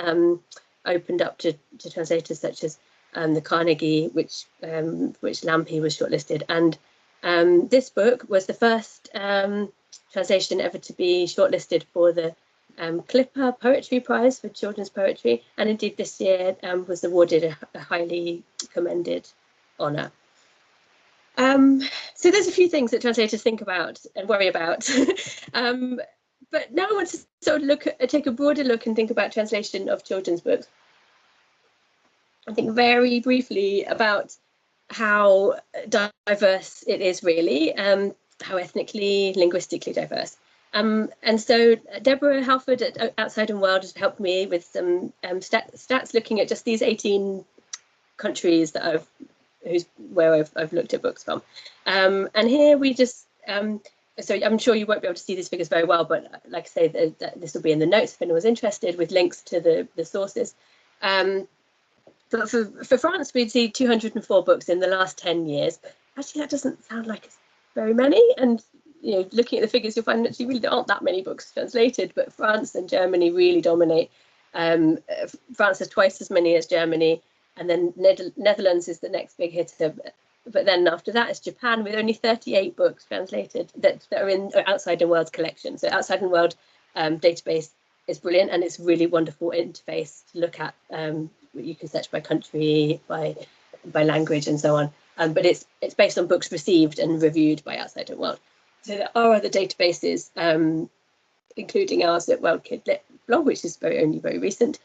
[SPEAKER 3] opened up to translators such as the Carnegie, which Lampe was shortlisted. And this book was the first translation ever to be shortlisted for the Clipper Poetry Prize for children's poetry, and indeed this year was awarded a highly commended honour. So there's a few things that translators think about and worry about. But now I want to sort of take a broader look and think about translation of children's books. I think very briefly about how diverse it is, really, how ethnically, linguistically diverse. And so Deborah Halford at Outside and World has helped me with some stats looking at just these 18 countries that where I've looked at books from. And here we just, so I'm sure you won't be able to see these figures very well, but like I say, this will be in the notes if anyone's interested, with links to the sources. But for France, we'd see 204 books in the last 10 years. Actually, that doesn't sound like it's very many. And looking at the figures, you'll find actually really there aren't that many books translated. But France and Germany really dominate. France has twice as many as Germany, and then Netherlands is the next big hitter. But then after that is Japan, with only 38 books translated that are in Outside and World's collection. So Outside and World database is brilliant, and it's a really wonderful interface to look at. You can search by country, by language, and so on. But it's based on books received and reviewed by Outside and World. So there are other databases, including ours at WorldKidLit blog, which is only very recent,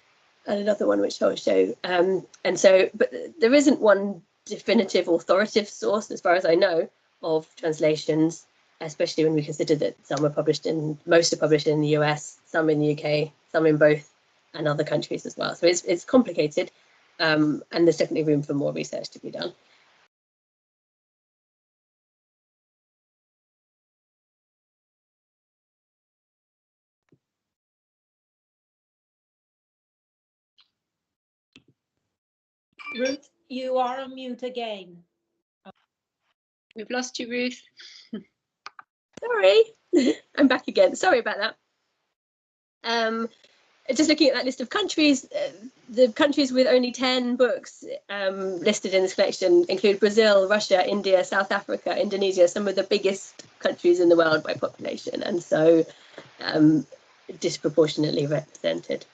[SPEAKER 3] and another one which I'll show. And so, but there isn't one definitive authoritative source, as far as I know, of translations, especially when we consider that most are published in the US, some in the UK, some in both, and other countries as well. So it's complicated, and there's definitely room for more research to be done.
[SPEAKER 4] Ruth, you are on mute again.
[SPEAKER 1] We've lost you, Ruth.
[SPEAKER 3] sorry, I'm back again. Sorry about that. Just looking at that list of countries, the countries with only 10 books listed in this collection include Brazil, Russia, India, South Africa, Indonesia, some of the biggest countries in the world by population, and so disproportionately represented.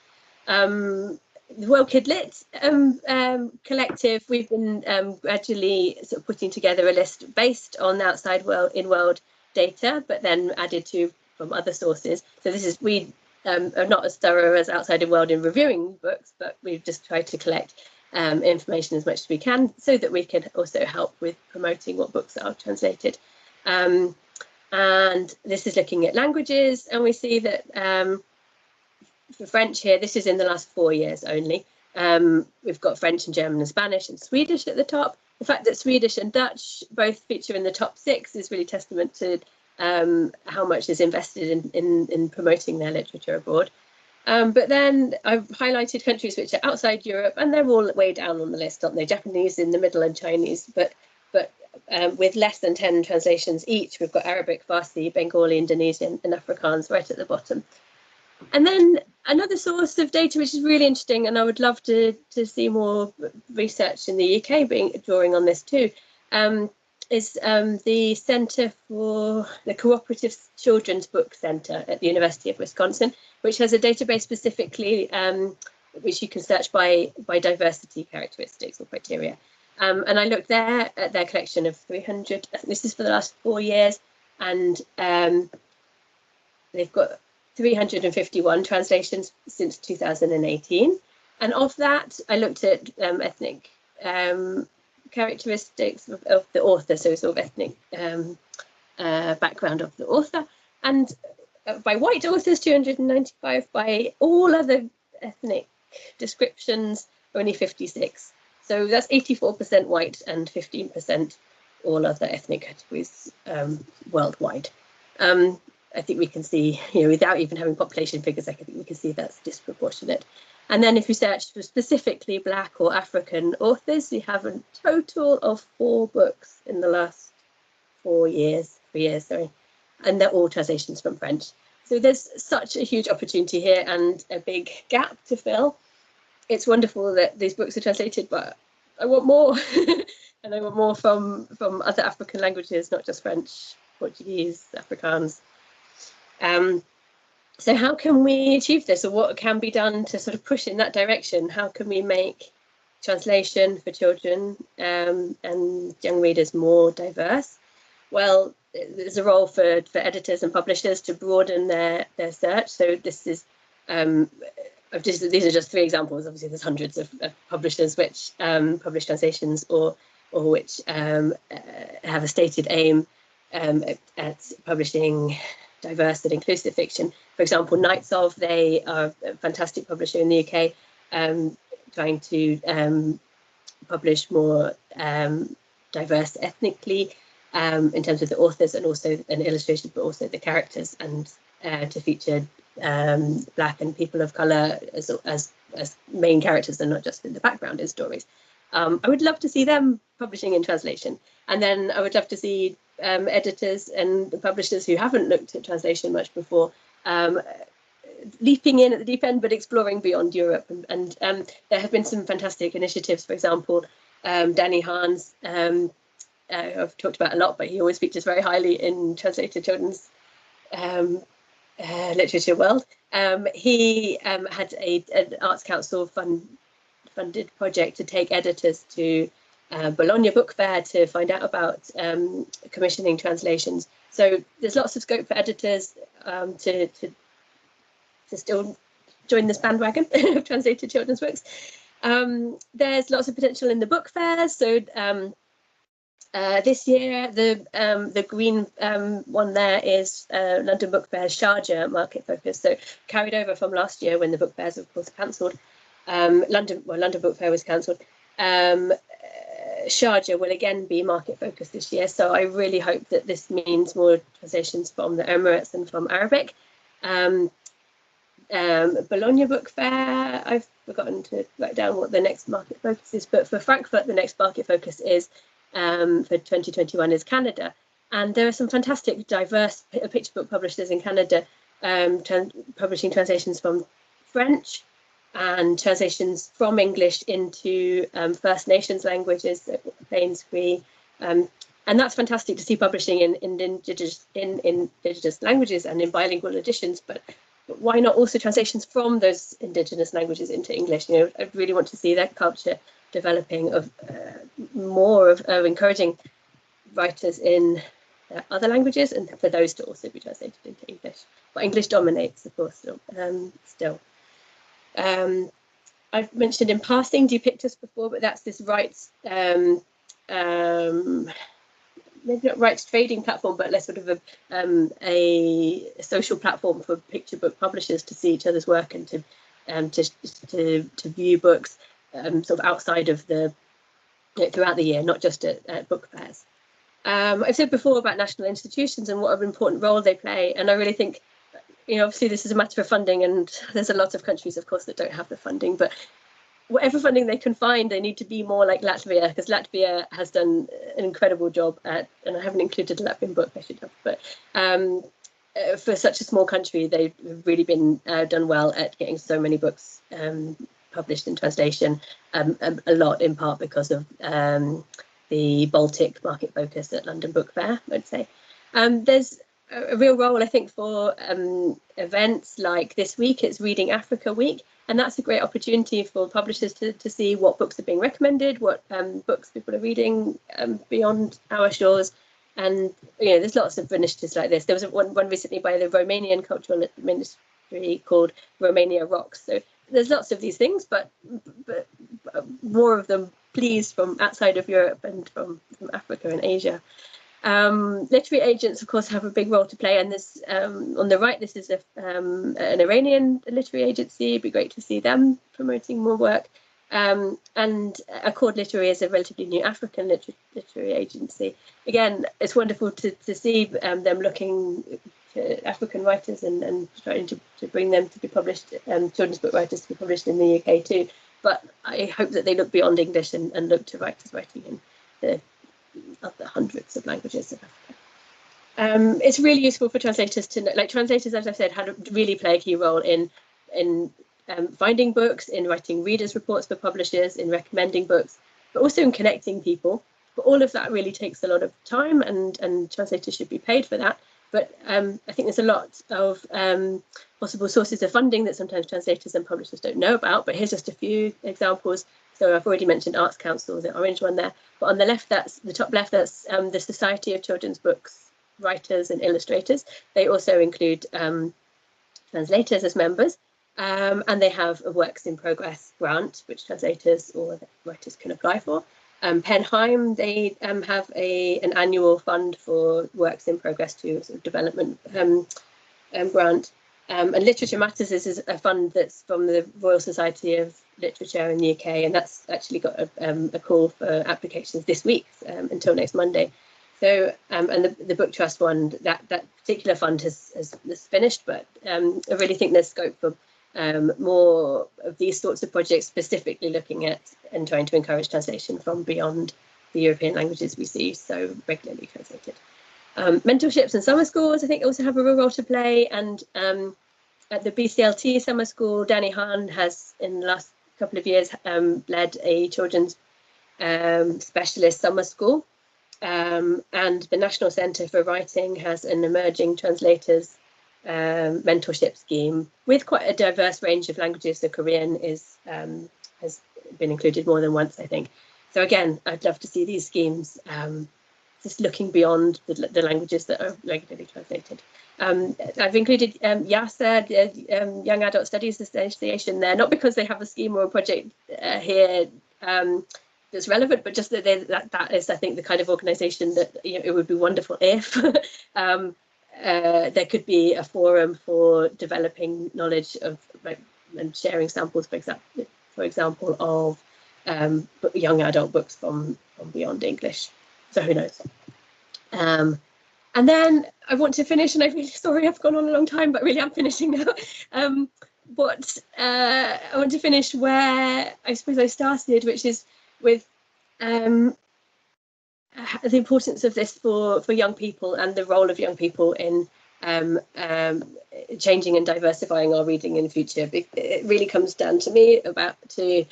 [SPEAKER 3] The WorldKidLit collective, we've been gradually sort of putting together a list based on the outside world in-world data, but then added to from other sources. So this is, we are not as thorough as outside in-world in reviewing books, but we've just tried to collect information as much as we can so that we can also help with promoting what books are translated. And this is looking at languages, and we see that for French here, this is in the last 4 years only. We've got French and German and Spanish and Swedish at the top. The fact that Swedish and Dutch both feature in the top 6 is really testament to how much is invested in promoting their literature abroad. But then I've highlighted countries which are outside Europe, and they're all way down on the list, aren't they? Japanese in the middle and Chinese, but with less than 10 translations each. We've got Arabic, Farsi, Bengali, Indonesian and Afrikaans right at the bottom. And then another source of data which is really interesting, and I would love to see more research in the UK drawing on this too, is the Centre for the Cooperative Children's Book Centre at the University of Wisconsin, which has a database specifically which you can search by diversity characteristics or criteria. And I looked there at their collection of 300, I think this is for the last 4 years, and they've got 351 translations since 2018. And of that, I looked at ethnic characteristics of the author, so sort of ethnic background of the author. And by white authors, 295, by all other ethnic descriptions, only 56. So that's 84% white and 15% all other ethnic categories worldwide. I think we can see, without even having population figures, I think we can see that's disproportionate. And then if you search for specifically Black or African authors, we have a total of 4 books in the last 3 years, and they're all translations from French. So there's such a huge opportunity here and a big gap to fill. It's wonderful that these books are translated, but I want more. And I want more from other African languages, not just French, Portuguese, Afrikaans. So how can we achieve this, or what can be done to sort of push in that direction? How can we make translation for children and young readers more diverse? Well, there's a role for editors and publishers to broaden their search. So this is these are just 3 examples. Obviously, there's hundreds of publishers which publish translations or which have a stated aim at publishing diverse and inclusive fiction. For example, Knights of, they are a fantastic publisher in the UK, trying to publish more diverse ethnically in terms of the authors and also an illustration, but also the characters, and to feature Black and people of colour as main characters and not just in the background in stories. I would love to see them publishing in translation, and then I would love to see editors and publishers who haven't looked at translation much before leaping in at the deep end, but exploring beyond Europe. And there have been some fantastic initiatives. For example, Danny Hahn's, I've talked about a lot, but he always features very highly in translated children's literature world. He had an Arts Council funded project to take editors to Bologna Book Fair to find out about commissioning translations. So there's lots of scope for editors to still join this bandwagon of translated children's books. There's lots of potential in the book fairs. So this year, the green one there is London Book Fair's Sharjah market focus. So carried over from last year when the book fairs, of course, cancelled. London Book Fair was cancelled. Sharjah will again be market focused this year. So I really hope that this means more translations from the Emirates and from Arabic. Bologna Book Fair, I've forgotten to write down what the next market focus is, but for Frankfurt, the next market focus is for 2021 is Canada. And there are some fantastic, diverse picture book publishers in Canada publishing translations from French and translations from English into First Nations languages, Plains Cree, and that's fantastic to see publishing in Indigenous languages and in bilingual editions. But why not also translations from those Indigenous languages into English? You know, I really want to see that culture developing of more of encouraging writers in other languages, and for those to also be translated into English. But English dominates, of course, still. I've mentioned in passing Dupictus before, but that's this rights, maybe not rights trading platform, but less sort of a social platform for picture book publishers to see each other's work and to view books sort of outside of throughout the year, not just at book fairs. I've said before about national institutions and what an important role they play, and I really think, you know, obviously this is a matter of funding, and there's a lot of countries, of course, that don't have the funding, but whatever funding they can find, they need to be more like Latvia, because Latvia has done an incredible job at, and I haven't included a Latvian book, I should have, but for such a small country, they've really been done well at getting so many books published in translation, a lot in part because of the Baltic market focus at London Book Fair, I'd say. There's a real role, I think, for events like this week. It's Reading Africa Week, and that's a great opportunity for publishers to see what books are being recommended, what books people are reading beyond our shores. And you know, there's lots of initiatives like this. There was one recently by the Romanian Cultural Ministry called Romania Rocks. So there's lots of these things, but more of them, please, from outside of Europe and from Africa and Asia. Literary agents, of course, have a big role to play, and this on the right, this is an Iranian literary agency. It'd be great to see them promoting more work. And Accord Literary is a relatively new African literary agency. Again, it's wonderful to see them looking to African writers and trying to bring them to be published, children's book writers to be published in the UK too. But I hope that they look beyond English and look to writers writing in the other hundreds of languages of Africa. It's really useful for translators to know, like translators, as I've said, really play a key role in finding books, in writing readers' reports for publishers, in recommending books, but also in connecting people. But all of that really takes a lot of time, and translators should be paid for that. But I think there's a lot of possible sources of funding that sometimes translators and publishers don't know about. But here's just a few examples. So I've already mentioned Arts Council, the orange one there. But on the left, that's the top left, that's the Society of Children's Books Writers and Illustrators. They also include translators as members. And they have a Works in Progress grant, which translators or writers can apply for. Penheim, they have an annual fund for Works in Progress to sort of development grant. And Literature Matters is a fund that's from the Royal Society of Literature in the UK, and that's actually got a call for applications this week until next Monday. So, and the Book Trust one, that particular fund has finished, but I really think there's scope for more of these sorts of projects, specifically looking at and trying to encourage translation from beyond the European languages we see so regularly translated. Mentorships and summer schools, I think, also have a real role to play. And at the BCLT summer school, Danny Hahn has, in the last couple of years, led a children's specialist summer school. And the National Centre for Writing has an emerging translators mentorship scheme with quite a diverse range of languages. The Korean has been included more than once, I think. So again, I'd love to see these schemes just looking beyond the languages that are regularly translated. I've included YASA, the Young Adult Studies Association there, not because they have a scheme or a project here that's relevant, but just that that is, I think, the kind of organisation that, you know, it would be wonderful if there could be a forum for developing knowledge of, like, and sharing samples, for example, of young adult books from beyond English. So who knows? And then I want to finish, and I'm really sorry I've gone on a long time, but really I'm finishing now. I want to finish where I suppose I started, which is with the importance of this for young people and the role of young people in changing and diversifying our reading in the future. It really comes down to me to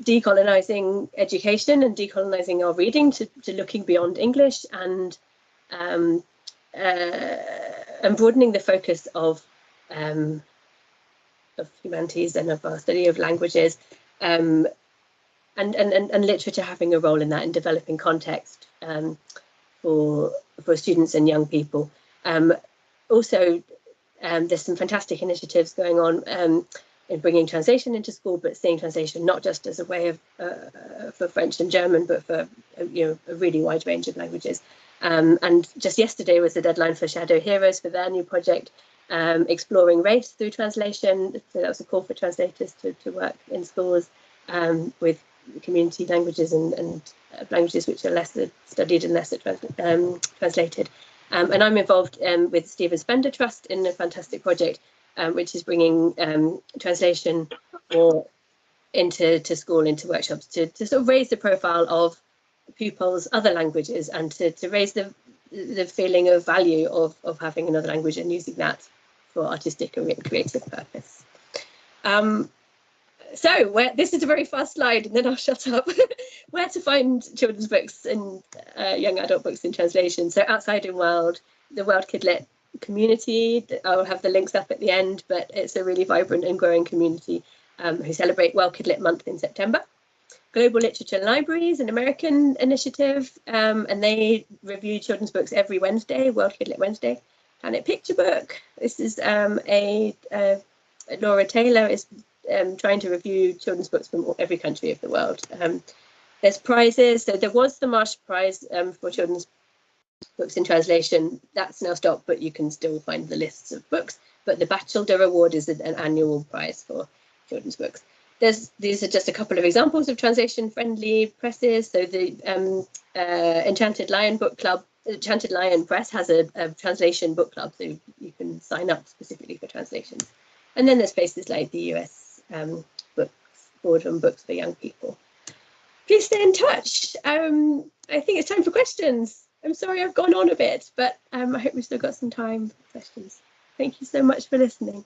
[SPEAKER 3] decolonizing education and decolonizing our reading to looking beyond English and broadening the focus of humanities and of our study of languages, and literature having a role in that, in developing context for students and young people. Also, there's some fantastic initiatives going on in bringing translation into school, but seeing translation not just as a way of for French and German, but for a really wide range of languages. And just yesterday was the deadline for Shadow Heroes for their new project, exploring race through translation. So that was a call for translators to work in schools with community languages and languages which are less studied and less translated. And I'm involved with Stephen Spender Trust in a fantastic project which is bringing translation more into school, into workshops, to sort of raise the profile of pupils' other languages and to raise the feeling of value of having another language and using that for artistic and creative purpose. So this is a very fast slide, and then I'll shut up. Where to find children's books and young adult books in translation. So outside in World, the WorldKidLit community, I'll have the links up at the end, but it's a really vibrant and growing community who celebrate WorldKidLit month in September. Global Literature Libraries, an American initiative, and they review children's books every Wednesday, WorldKidLit Wednesday. Planet Picture Book, this is Laura Taylor is trying to review children's books from every country of the world. There's prizes, so there was the Marsh Prize for children's books in translation. That's now stopped, but you can still find the lists of books. But the Batchelder Award is an annual prize for children's books. These are just a couple of examples of translation-friendly presses. So the Enchanted Lion Book Club, Enchanted Lion Press has a translation book club, so you can sign up specifically for translations. And then there's places like the US Boardroom Books for Young People. Please stay in touch. I think it's time for questions. I'm sorry I've gone on a bit, but I hope we've still got some time for questions. Thank you so much for listening.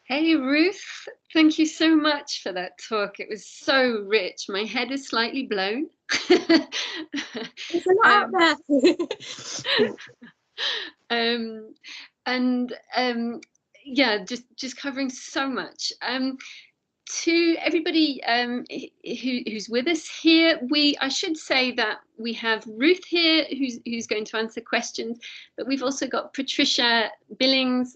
[SPEAKER 1] Hey Ruth, thank you so much for that talk. It was so rich. My head is slightly blown.
[SPEAKER 3] There's a lot out
[SPEAKER 1] there. Yeah, just covering so much. To everybody who's with us here, I should say that we have Ruth here who's going to answer questions, but we've also got Patricia Billings,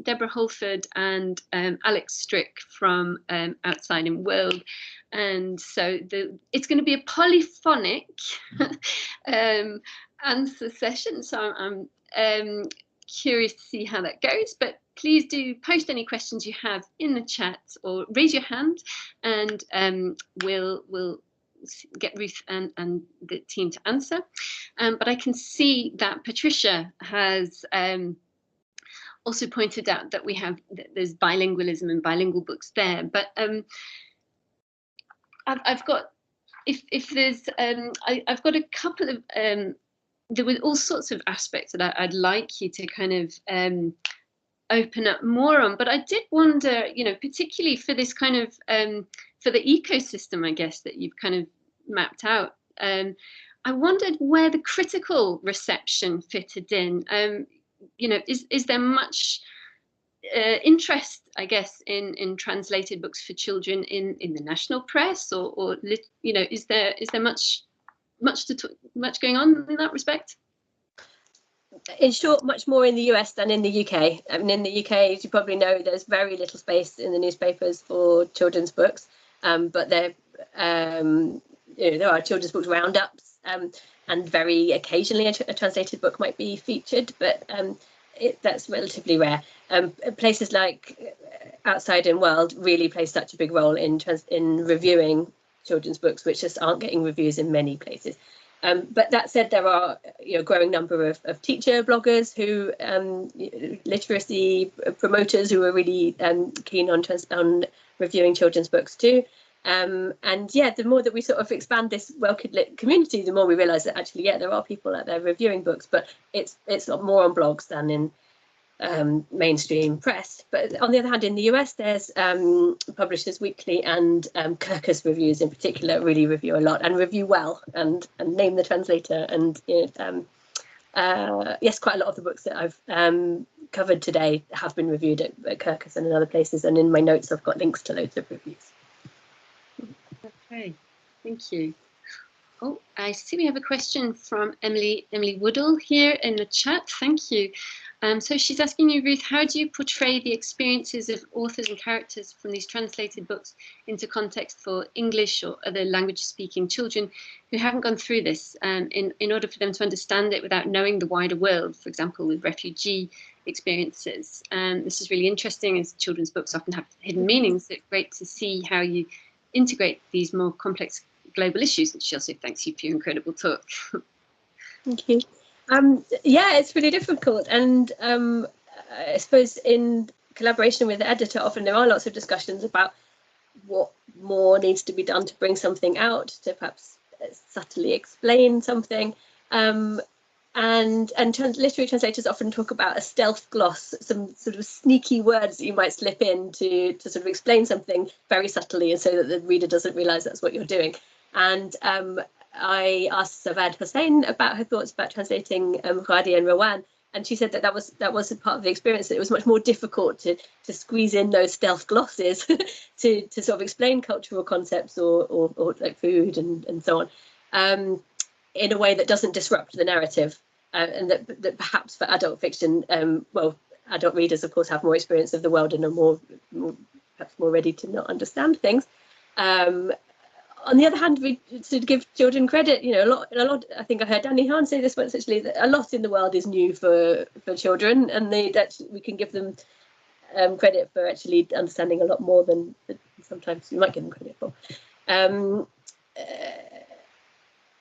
[SPEAKER 1] Deborah Holford, and Alex Strick from Outside in World. And so it's going to be a polyphonic answer session. So I'm curious to see how that goes, but please do post any questions you have in the chat or raise your hand, and we'll get Ruth and the team to answer. But I can see that Patricia has also pointed out that there's bilingualism and bilingual books there. But I've got I've got a couple of there were all sorts of aspects that I'd like you to kind of open up more on, but I did wonder, particularly for this kind of for the ecosystem, I guess, that you've kind of mapped out. I wondered where the critical reception fitted in. Is there much interest, I guess, in translated books for children in the national press, or is there much going on in that respect?
[SPEAKER 3] In short, much more in the US than in the UK. I mean, in the UK, as you probably know, there's very little space in the newspapers for children's books, but there are children's books roundups, and very occasionally a translated book might be featured, but that's relatively rare. Places like Outside in World really play such a big role in reviewing children's books, which just aren't getting reviews in many places. But that said, there are a growing number of teacher bloggers who, literacy promoters who are really keen on reviewing children's books too. And yeah, the more that we sort of expand this WorldKidLit community, the more we realise that actually, yeah, there are people out there reviewing books, but it's more on blogs than in mainstream press. But on the other hand, in the US, there's Publishers Weekly and Kirkus Reviews in particular really review a lot and review well and name the translator. And yes, quite a lot of the books that I've covered today have been reviewed at Kirkus and in other places. And in my notes, I've got links to loads of reviews.
[SPEAKER 1] Okay, thank you. Oh, I see we have a question from Emily Woodall here in the chat. Thank you. So she's asking you, Ruth, how do you portray the experiences of authors and characters from these translated books into context for English or other language-speaking children who haven't gone through this, in order for them to understand it without knowing the wider world, for example, with refugee experiences? This is really interesting, as children's books often have hidden meanings. So it's great to see how you integrate these more complex global issues, and she also thanks you for your incredible talk.
[SPEAKER 3] Thank you. Yeah, it's really difficult, and I suppose in collaboration with the editor, often there are lots of discussions about what more needs to be done to bring something out, to perhaps subtly explain something. And literary translators often talk about a stealth gloss, some sort of sneaky words that you might slip in to sort of explain something very subtly, and so that the reader doesn't realise that's what you're doing. And I asked Savad Hossain about her thoughts about translating Ghadi and Rawan, and she said that that was a part of the experience, that it was much more difficult to squeeze in those stealth glosses to sort of explain cultural concepts or like food and so on. In a way that doesn't disrupt the narrative, and that perhaps for adult fiction, well, adult readers, of course, have more experience of the world and are perhaps more ready to not understand things. On the other hand, we should give children credit. You know, a lot. I think I heard Danny Hahn say this once, actually, that a lot in the world is new for children, and that we can give them credit for actually understanding a lot more than sometimes we might give them credit for.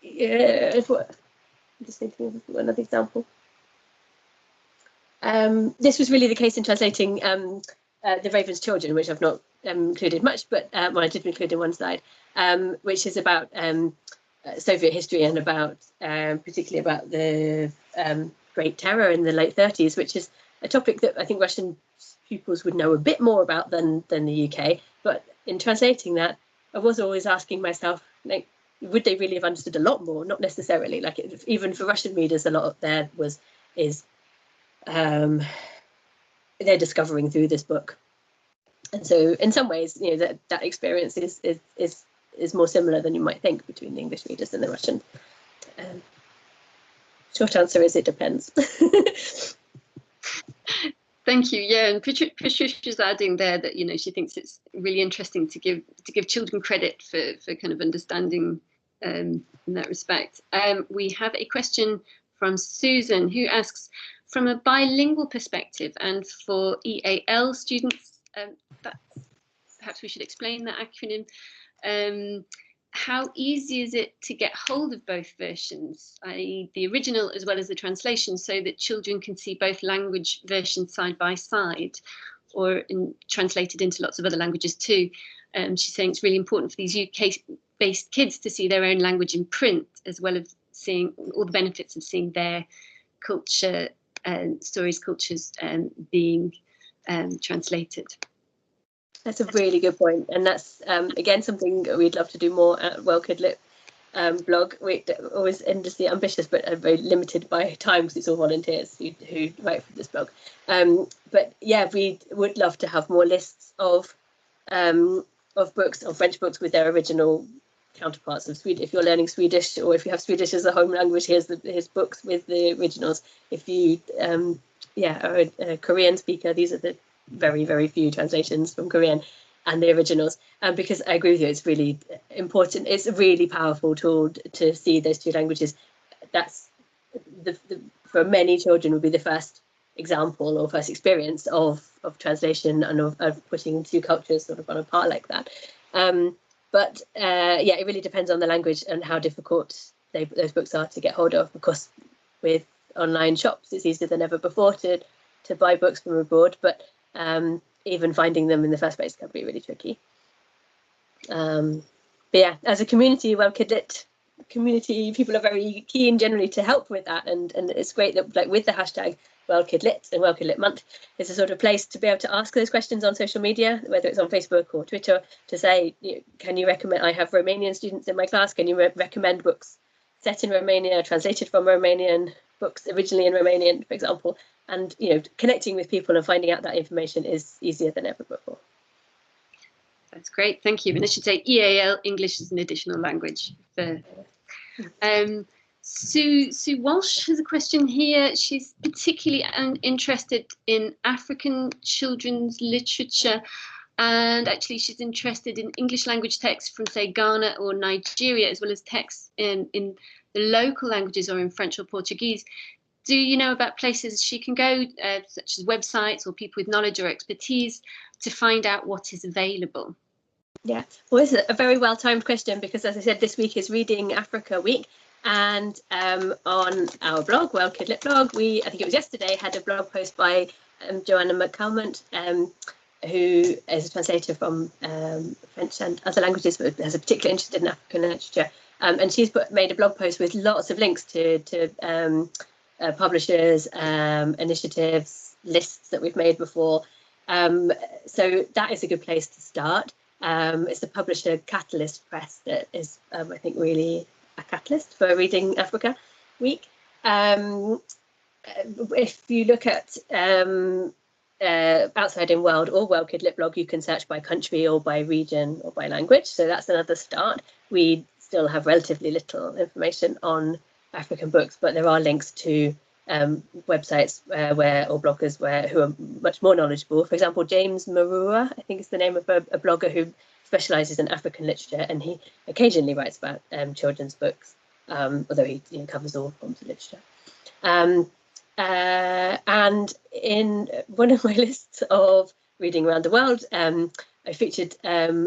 [SPEAKER 3] Yeah, I'm just thinking of another example. This was really the case in translating The Raven's Children, which I've not included much, but well, I did include in one slide, which is about Soviet history and about particularly about the Great Terror in the late 30s, which is a topic that I think Russian pupils would know a bit more about than the UK. But in translating that, I was always asking myself, like, would they really have understood a lot more? Not necessarily. Like, even for Russian readers, a lot of there is they're discovering through this book. And so, in some ways, you know, that experience is more similar than you might think between the English readers and the Russian. Short answer is it depends.
[SPEAKER 1] Thank you. Yeah, and Patricia's adding there that, you know, she thinks it's really interesting to give children credit for kind of understanding in that respect. We have a question from Susan, who asks, from a bilingual perspective and for EAL students, perhaps we should explain that acronym. How easy is it to get hold of both versions, i.e. the original as well as the translation, so that children can see both language versions side by side, or translated into lots of other languages too? She's saying it's really important for these UK-based kids to see their own language in print, as well as seeing all the benefits of seeing their culture and cultures being translated.
[SPEAKER 3] That's a really good point, and that's again something we'd love to do more at WorldKidLit blog. We're always endlessly ambitious, but are very limited by time because it's all volunteers who write for this blog. But yeah, we would love to have more lists of books, of French books with their original counterparts of Swedish. If you're learning Swedish, or if you have Swedish as a home language, here's books with the originals. If you are a Korean speaker, these are the very, very few translations from Korean and the originals. Because I agree with you, it's really important. It's a really powerful tool to see those two languages. That's for many children would be the first example or first experience of translation and of putting two cultures sort of on a par like that. But yeah, it really depends on the language and how difficult those books are to get hold of. Of course, with online shops, it's easier than ever before to buy books from abroad, but even finding them in the first place can be really tricky. But yeah, as a community, WorldKidLit community, people are very keen generally to help with that, and it's great that, like, with the hashtag WorldKidLit and WorldKidLit Month, it's a sort of place to be able to ask those questions on social media, whether it's on Facebook or Twitter, to say, can you recommend, I have Romanian students in my class, can you recommend books set in Romania, translated from Romanian, books originally in Romanian, for example. And connecting with people and finding out that information is easier than ever before.
[SPEAKER 1] That's great, thank you. And I should say EAL, English as an additional language. Sue Walsh has a question here. She's particularly interested in African children's literature, and actually she's interested in English language texts from, say, Ghana or Nigeria, as well as texts in the local languages or in French or Portuguese. Do you know about places she can go, such as websites or people with knowledge or expertise, to find out what is available?
[SPEAKER 3] Yeah, well, it's a very well-timed question, because, as I said, this week is Reading Africa Week, and on our blog, WorldKidLit blog, I think it was yesterday, had a blog post by Joanna McCalmont, who is a translator from French and other languages, but has a particular interest in African literature, and she's made a blog post with lots of links to publishers, initiatives, lists that we've made before. So that is a good place to start. It's the publisher Catalyst Press that is, I think, really a catalyst for Reading Africa Week. If you look at Outside in World or WorldKidLit blog, you can search by country or by region or by language. So that's another start. We still have relatively little information on African books, but there are links to websites or bloggers who are much more knowledgeable. For example, James Marua, I think is the name of a blogger who specialises in African literature, and he occasionally writes about children's books, although he covers all forms of literature. And in one of my lists of Reading Around the World, I featured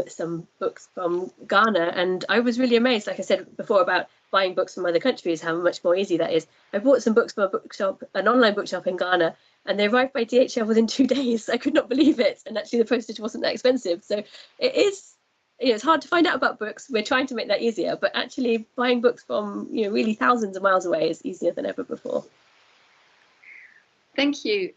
[SPEAKER 3] some books from Ghana, and I was really amazed, like I said before, about buying books from other countries, how much more easy that is. I bought some books from a bookshop, an online bookshop in Ghana, and they arrived by DHL within 2 days. I could not believe it, and actually the postage wasn't that expensive. So it is, it's hard to find out about books. We're trying to make that easier, but actually buying books from really thousands of miles away is easier than ever before.
[SPEAKER 1] Thank you.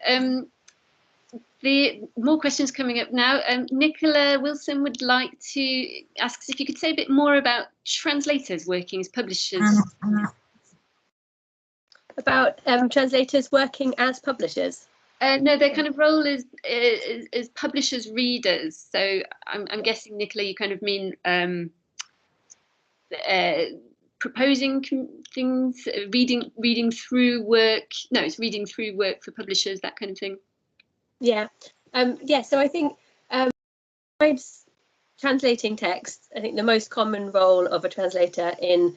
[SPEAKER 1] The more questions coming up now. Nicola Wilson would like to ask us if you could say a bit more about translators working as publishers.
[SPEAKER 3] About translators working as publishers?
[SPEAKER 1] No, their kind of role is publishers' readers. So I'm guessing, Nicola, you kind of mean proposing things, reading through work. No, it's reading through work for publishers, that kind of thing. Yeah.
[SPEAKER 3] So I think besides translating text, I think the most common role of a translator in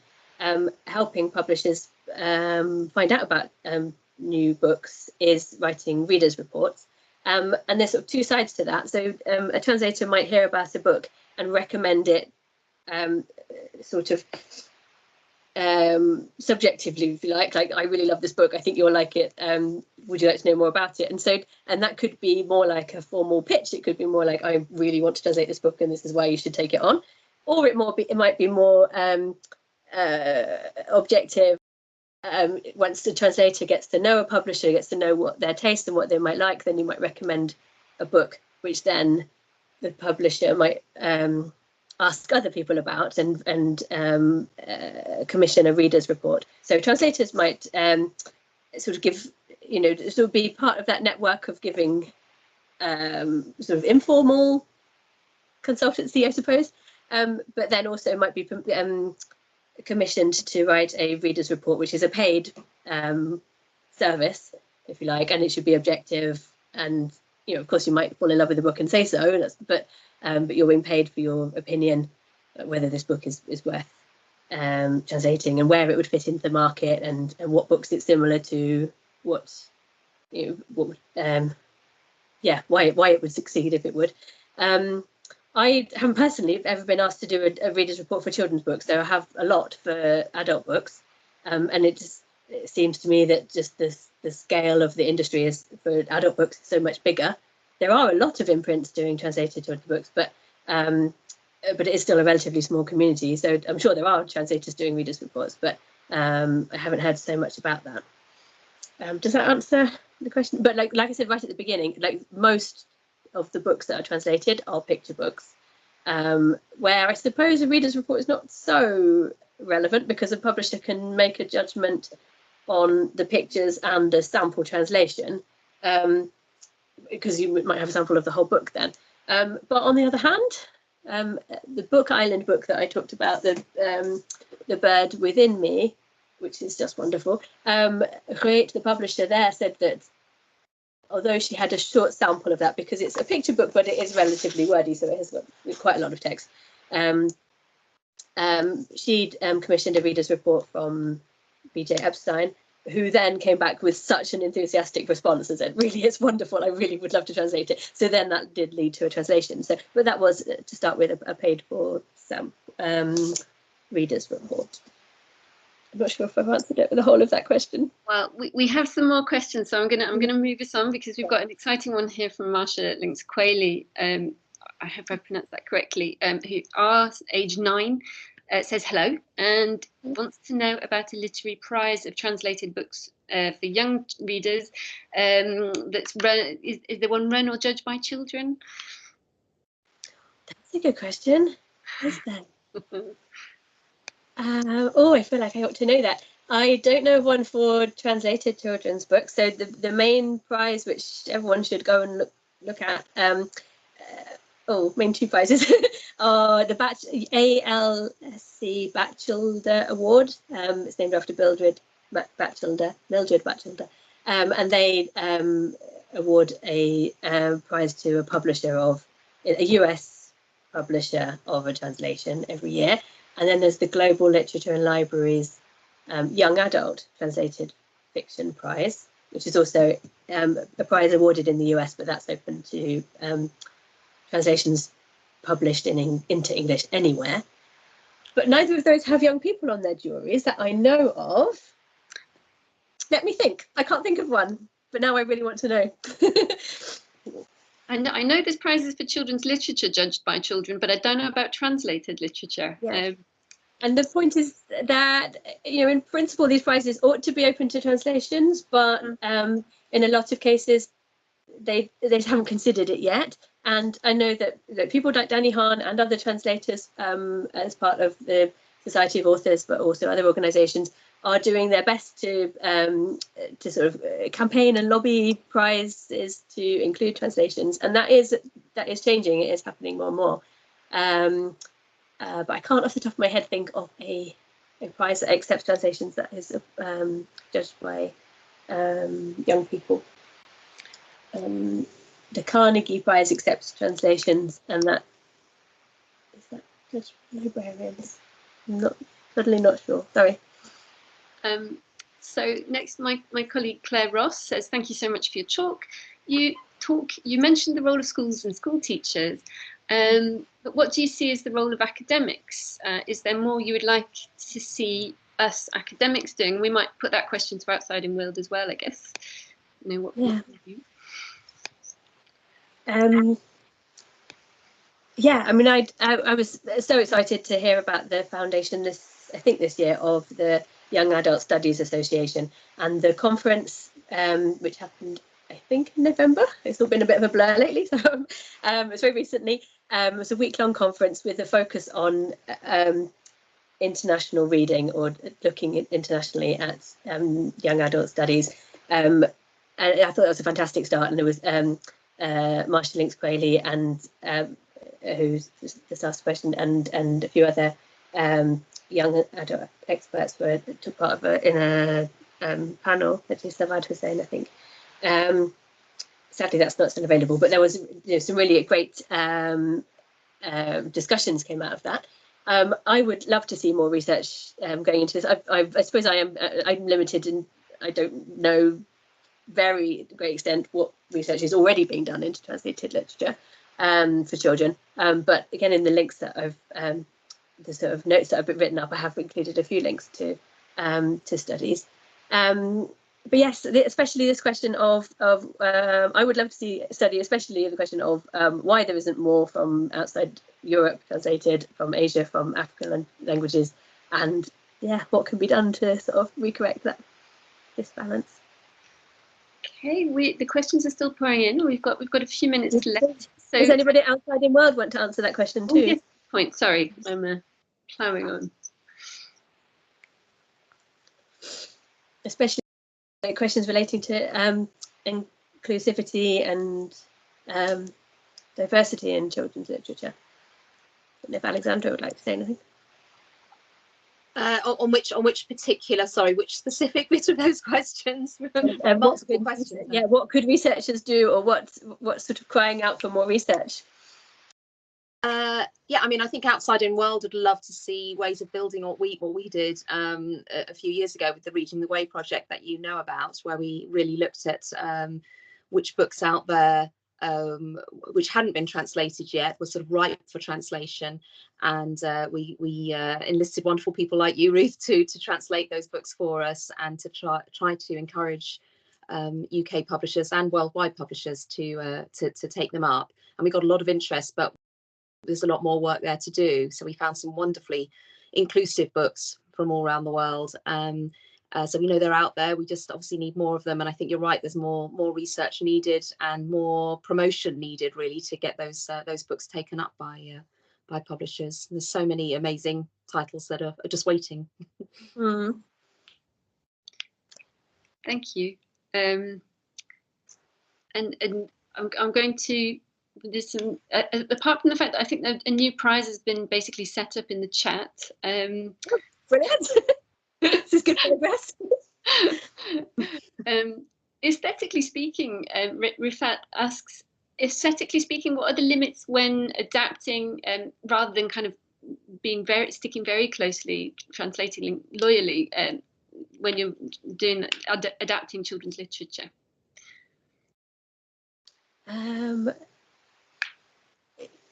[SPEAKER 3] helping publishers find out about new books is writing readers' reports. And there's sort of two sides to that. So a translator might hear about a book and recommend it sort of subjectively, if you like, I really love this book, I think you'll like it, would you like to know more about it? And that could be more like a formal pitch. It could be more like, I really want to translate this book and this is why you should take it on. Or it might be more objective. Once the translator gets to know a publisher, gets to know what their taste and what they might like, then you might recommend a book, which then the publisher might ask other people about and commission a reader's report. So translators might sort of give, sort of be part of that network of giving sort of informal consultancy, I suppose, but then also might be commissioned to write a reader's report, which is a paid service, if you like, and it should be objective. And of course, you might fall in love with the book and say so, but you're being paid for your opinion, whether this book is worth translating and where it would fit into the market and what books it's similar to, why it would succeed if it would. I haven't personally ever been asked to do a reader's report for children's books, though I have a lot for adult books, and it seems to me that just the scale of the industry is for adult books so much bigger. There are a lot of imprints doing translated children's books, but but it is still a relatively small community. So I'm sure there are translators doing readers' reports, but I haven't heard so much about that. Does that answer the question? But like I said right at the beginning, like most of the books that are translated are picture books, where I suppose a reader's report is not so relevant because a publisher can make a judgment on the pictures and the sample translation, because you might have a sample of the whole book then. But on the other hand, the Book Island book that I talked about, the Bird Within Me, which is just wonderful, Ruth, the publisher there, said that although she had a short sample of that, because it's a picture book, but it is relatively wordy, so it has got quite a lot of text. She'd commissioned a reader's report from B.J. Epstein, who then came back with such an enthusiastic response and said, really, it's wonderful, I really would love to translate it. So then that did lead to a translation. So, but that was, to start with, a paid for reader's report. I'm not sure if I've answered it with the whole of that question.
[SPEAKER 1] Well, we have some more questions, so I'm gonna move us on because we've got an exciting one here from Marsha Links-Quayle. I hope I pronounced that correctly. Who are age 9, says hello and wants to know about a literary prize of translated books for young readers. That's is the one run or judged by children?
[SPEAKER 3] That's a good question. Is there? Oh, I feel like I ought to know that. I don't know of one for translated children's books. So the main prize, which everyone should go and look at, main 2 prizes are the ALSC Batchelder Award. It's named after Mildred Batchelder, and they award a prize to a publisher of a US publisher of a translation every year. And then there's the Global Literature and Libraries Young Adult Translated Fiction Prize, which is also a prize awarded in the US, but that's open to translations published into English anywhere. But neither of those have young people on their juries that I know of. Let me think. I can't think of one, but now I really want to know.
[SPEAKER 1] I know there's prizes for children's literature judged by children, but I don't know about translated literature.
[SPEAKER 3] Yeah. And the point is that, in principle, these prizes ought to be open to translations, but in a lot of cases, they haven't considered it yet. And I know that people like Danny Hahn and other translators, as part of the Society of Authors, but also other organisations, are doing their best to sort of campaign and lobby prizes to include translations, and that is changing. It is happening more and more. But I can't off the top of my head think of a prize that accepts translations that is judged by young people. The Carnegie Prize accepts translations, and is that judged by librarians? I'm totally not sure. Sorry.
[SPEAKER 1] So next, my colleague Claire Ross says, thank you so much for your talk. You mentioned the role of schools and school teachers, but what do you see as the role of academics? Is there more you would like to see us academics doing? We might put that question to Outside in World as well, I guess. What
[SPEAKER 3] yeah.
[SPEAKER 1] Yeah,
[SPEAKER 3] I mean, I was so excited to hear about the foundation this year of the Young Adult Studies Association and the conference, which happened, I think, in November. It's all been a bit of a blur lately, so it was very recently. It was a week-long conference with a focus on international reading, or looking internationally at young adult studies. And I thought that was a fantastic start. And there was Marsha Links-Quayle and who's just asked a question, and a few other young adult experts took part in a panel that Savad was saying, I think. Sadly, that's not still available, but there was some really great discussions came out of that. I would love to see more research going into this. I suppose I'm limited, and I don't know very great extent what research is already being done into translated literature for children. But again, in the links that I've the sort of notes that I've written up, I have included a few links to studies. yes, especially this question of I would love to study especially the question of why there isn't more from outside Europe translated, from Asia, from African languages, and yeah, what can be done to sort of recorrect this balance.
[SPEAKER 1] Okay, the questions are still pouring in. We've got a few minutes left. So
[SPEAKER 3] does anybody outside in world want to answer that question too?
[SPEAKER 1] Yes, point. Sorry, I'm ploughing on.
[SPEAKER 3] Especially questions relating to inclusivity and diversity in children's literature. I don't know if Alexandra would like to say anything.
[SPEAKER 4] On which particular, sorry, which specific bit of those questions? Multiple questions.
[SPEAKER 3] Yeah, what could researchers do, or what's sort of crying out for more research?
[SPEAKER 4] Yeah, I mean, I think outside in world would love to see ways of building what we did a few years ago with the Reading the Way project that you know about, where we really looked at which books out there which hadn't been translated yet were sort of ripe for translation, and we enlisted wonderful people like you, Ruth, to translate those books for us, and to try to encourage UK publishers and worldwide publishers to take them up. And we got a lot of interest, but there's a lot more work there to do. So we found some wonderfully inclusive books from all around the world. So we know they're out there. We just obviously need more of them. And I think you're right. There's more research needed and more promotion needed, really, to get those books taken up by publishers. There's so many amazing titles that are just waiting.
[SPEAKER 1] Thank you. And I'm going to. There's some, apart from the fact that I think that a new prize has been basically set up in the chat.
[SPEAKER 3] Brilliant. This is good progress.
[SPEAKER 1] Aesthetically speaking, Rifat asks, aesthetically speaking, what are the limits when adapting, rather than kind of sticking very closely, translating loyally, when you're doing adapting children's literature?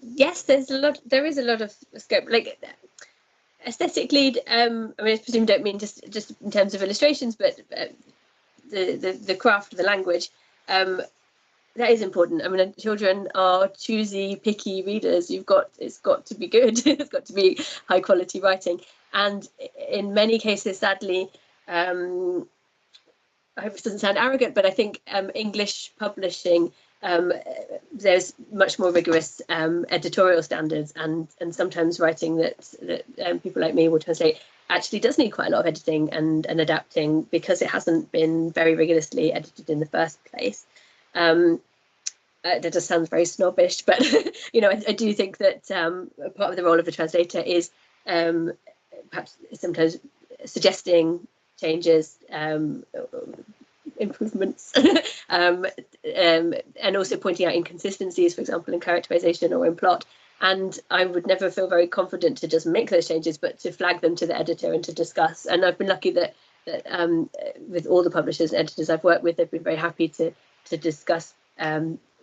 [SPEAKER 3] Yes, there is a lot of scope. Like aesthetically, I mean, I presume don't mean just in terms of illustrations, but the craft of the language, that is important. I mean, children are choosy, picky readers. It's got to be good. It's got to be high quality writing, and in many cases, sadly, I hope this doesn't sound arrogant, but I think English publishing, there's much more rigorous editorial standards, and sometimes writing that people like me will translate actually does need quite a lot of editing and adapting, because it hasn't been very rigorously edited in the first place. That just sounds very snobbish, but you know, I do think that part of the role of the translator is perhaps sometimes suggesting changes, improvements, and also pointing out inconsistencies, for example, in characterization or in plot. And I would never feel very confident to just make those changes, but to flag them to the editor and to discuss. And I've been lucky that with all the publishers and editors I've worked with, they've been very happy to discuss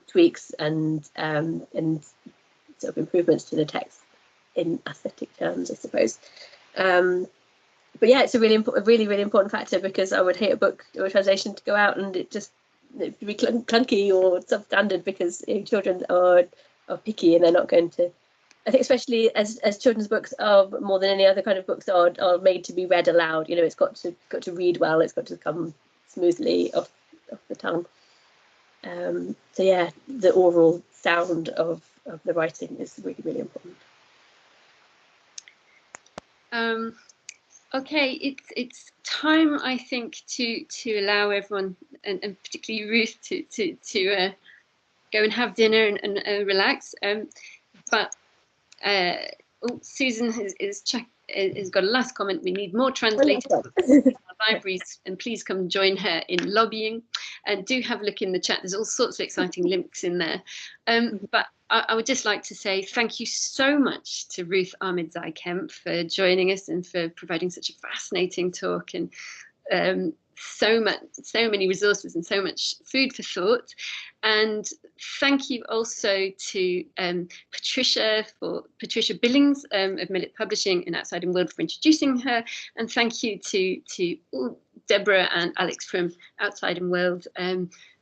[SPEAKER 3] tweaks and sort of improvements to the text in aesthetic terms, I suppose. But yeah, it's a really important factor, because I would hate a book or a translation to go out and it'd be clunky or substandard, because children are picky and they're not going to. I think especially as children's books are, more than any other kind of books, are made to be read aloud. You know, it's got to read well. It's got to come smoothly off the tongue. So yeah, the oral sound of the writing is really important.
[SPEAKER 1] Okay, it's time, I think, to allow everyone, and particularly Ruth, to go and have dinner and relax. But Susan has got a last comment. We need more translators in our libraries, and please come join her in lobbying. And do have a look in the chat. There's all sorts of exciting links in there. But I would just like to say thank you so much to Ruth Ahmedzai Kemp for joining us and for providing such a fascinating talk, and so many resources and so much food for thought. And thank you also to Patricia Billings of Milet Publishing and Outside in World for introducing her. And thank you to all Deborah and Alex from Outside in World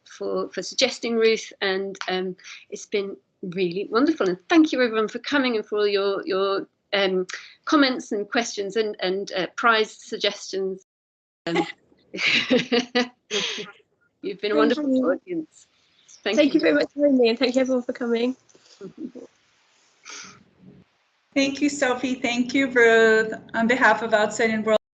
[SPEAKER 1] for suggesting Ruth, and it's been really wonderful. And thank you everyone for coming and for all your comments and questions and prize suggestions. You've been a wonderful audience.
[SPEAKER 3] Thank you very much for having me, and thank you everyone for coming.
[SPEAKER 2] Thank you, Sophie. Thank you, Ruth. On behalf of Outside in World.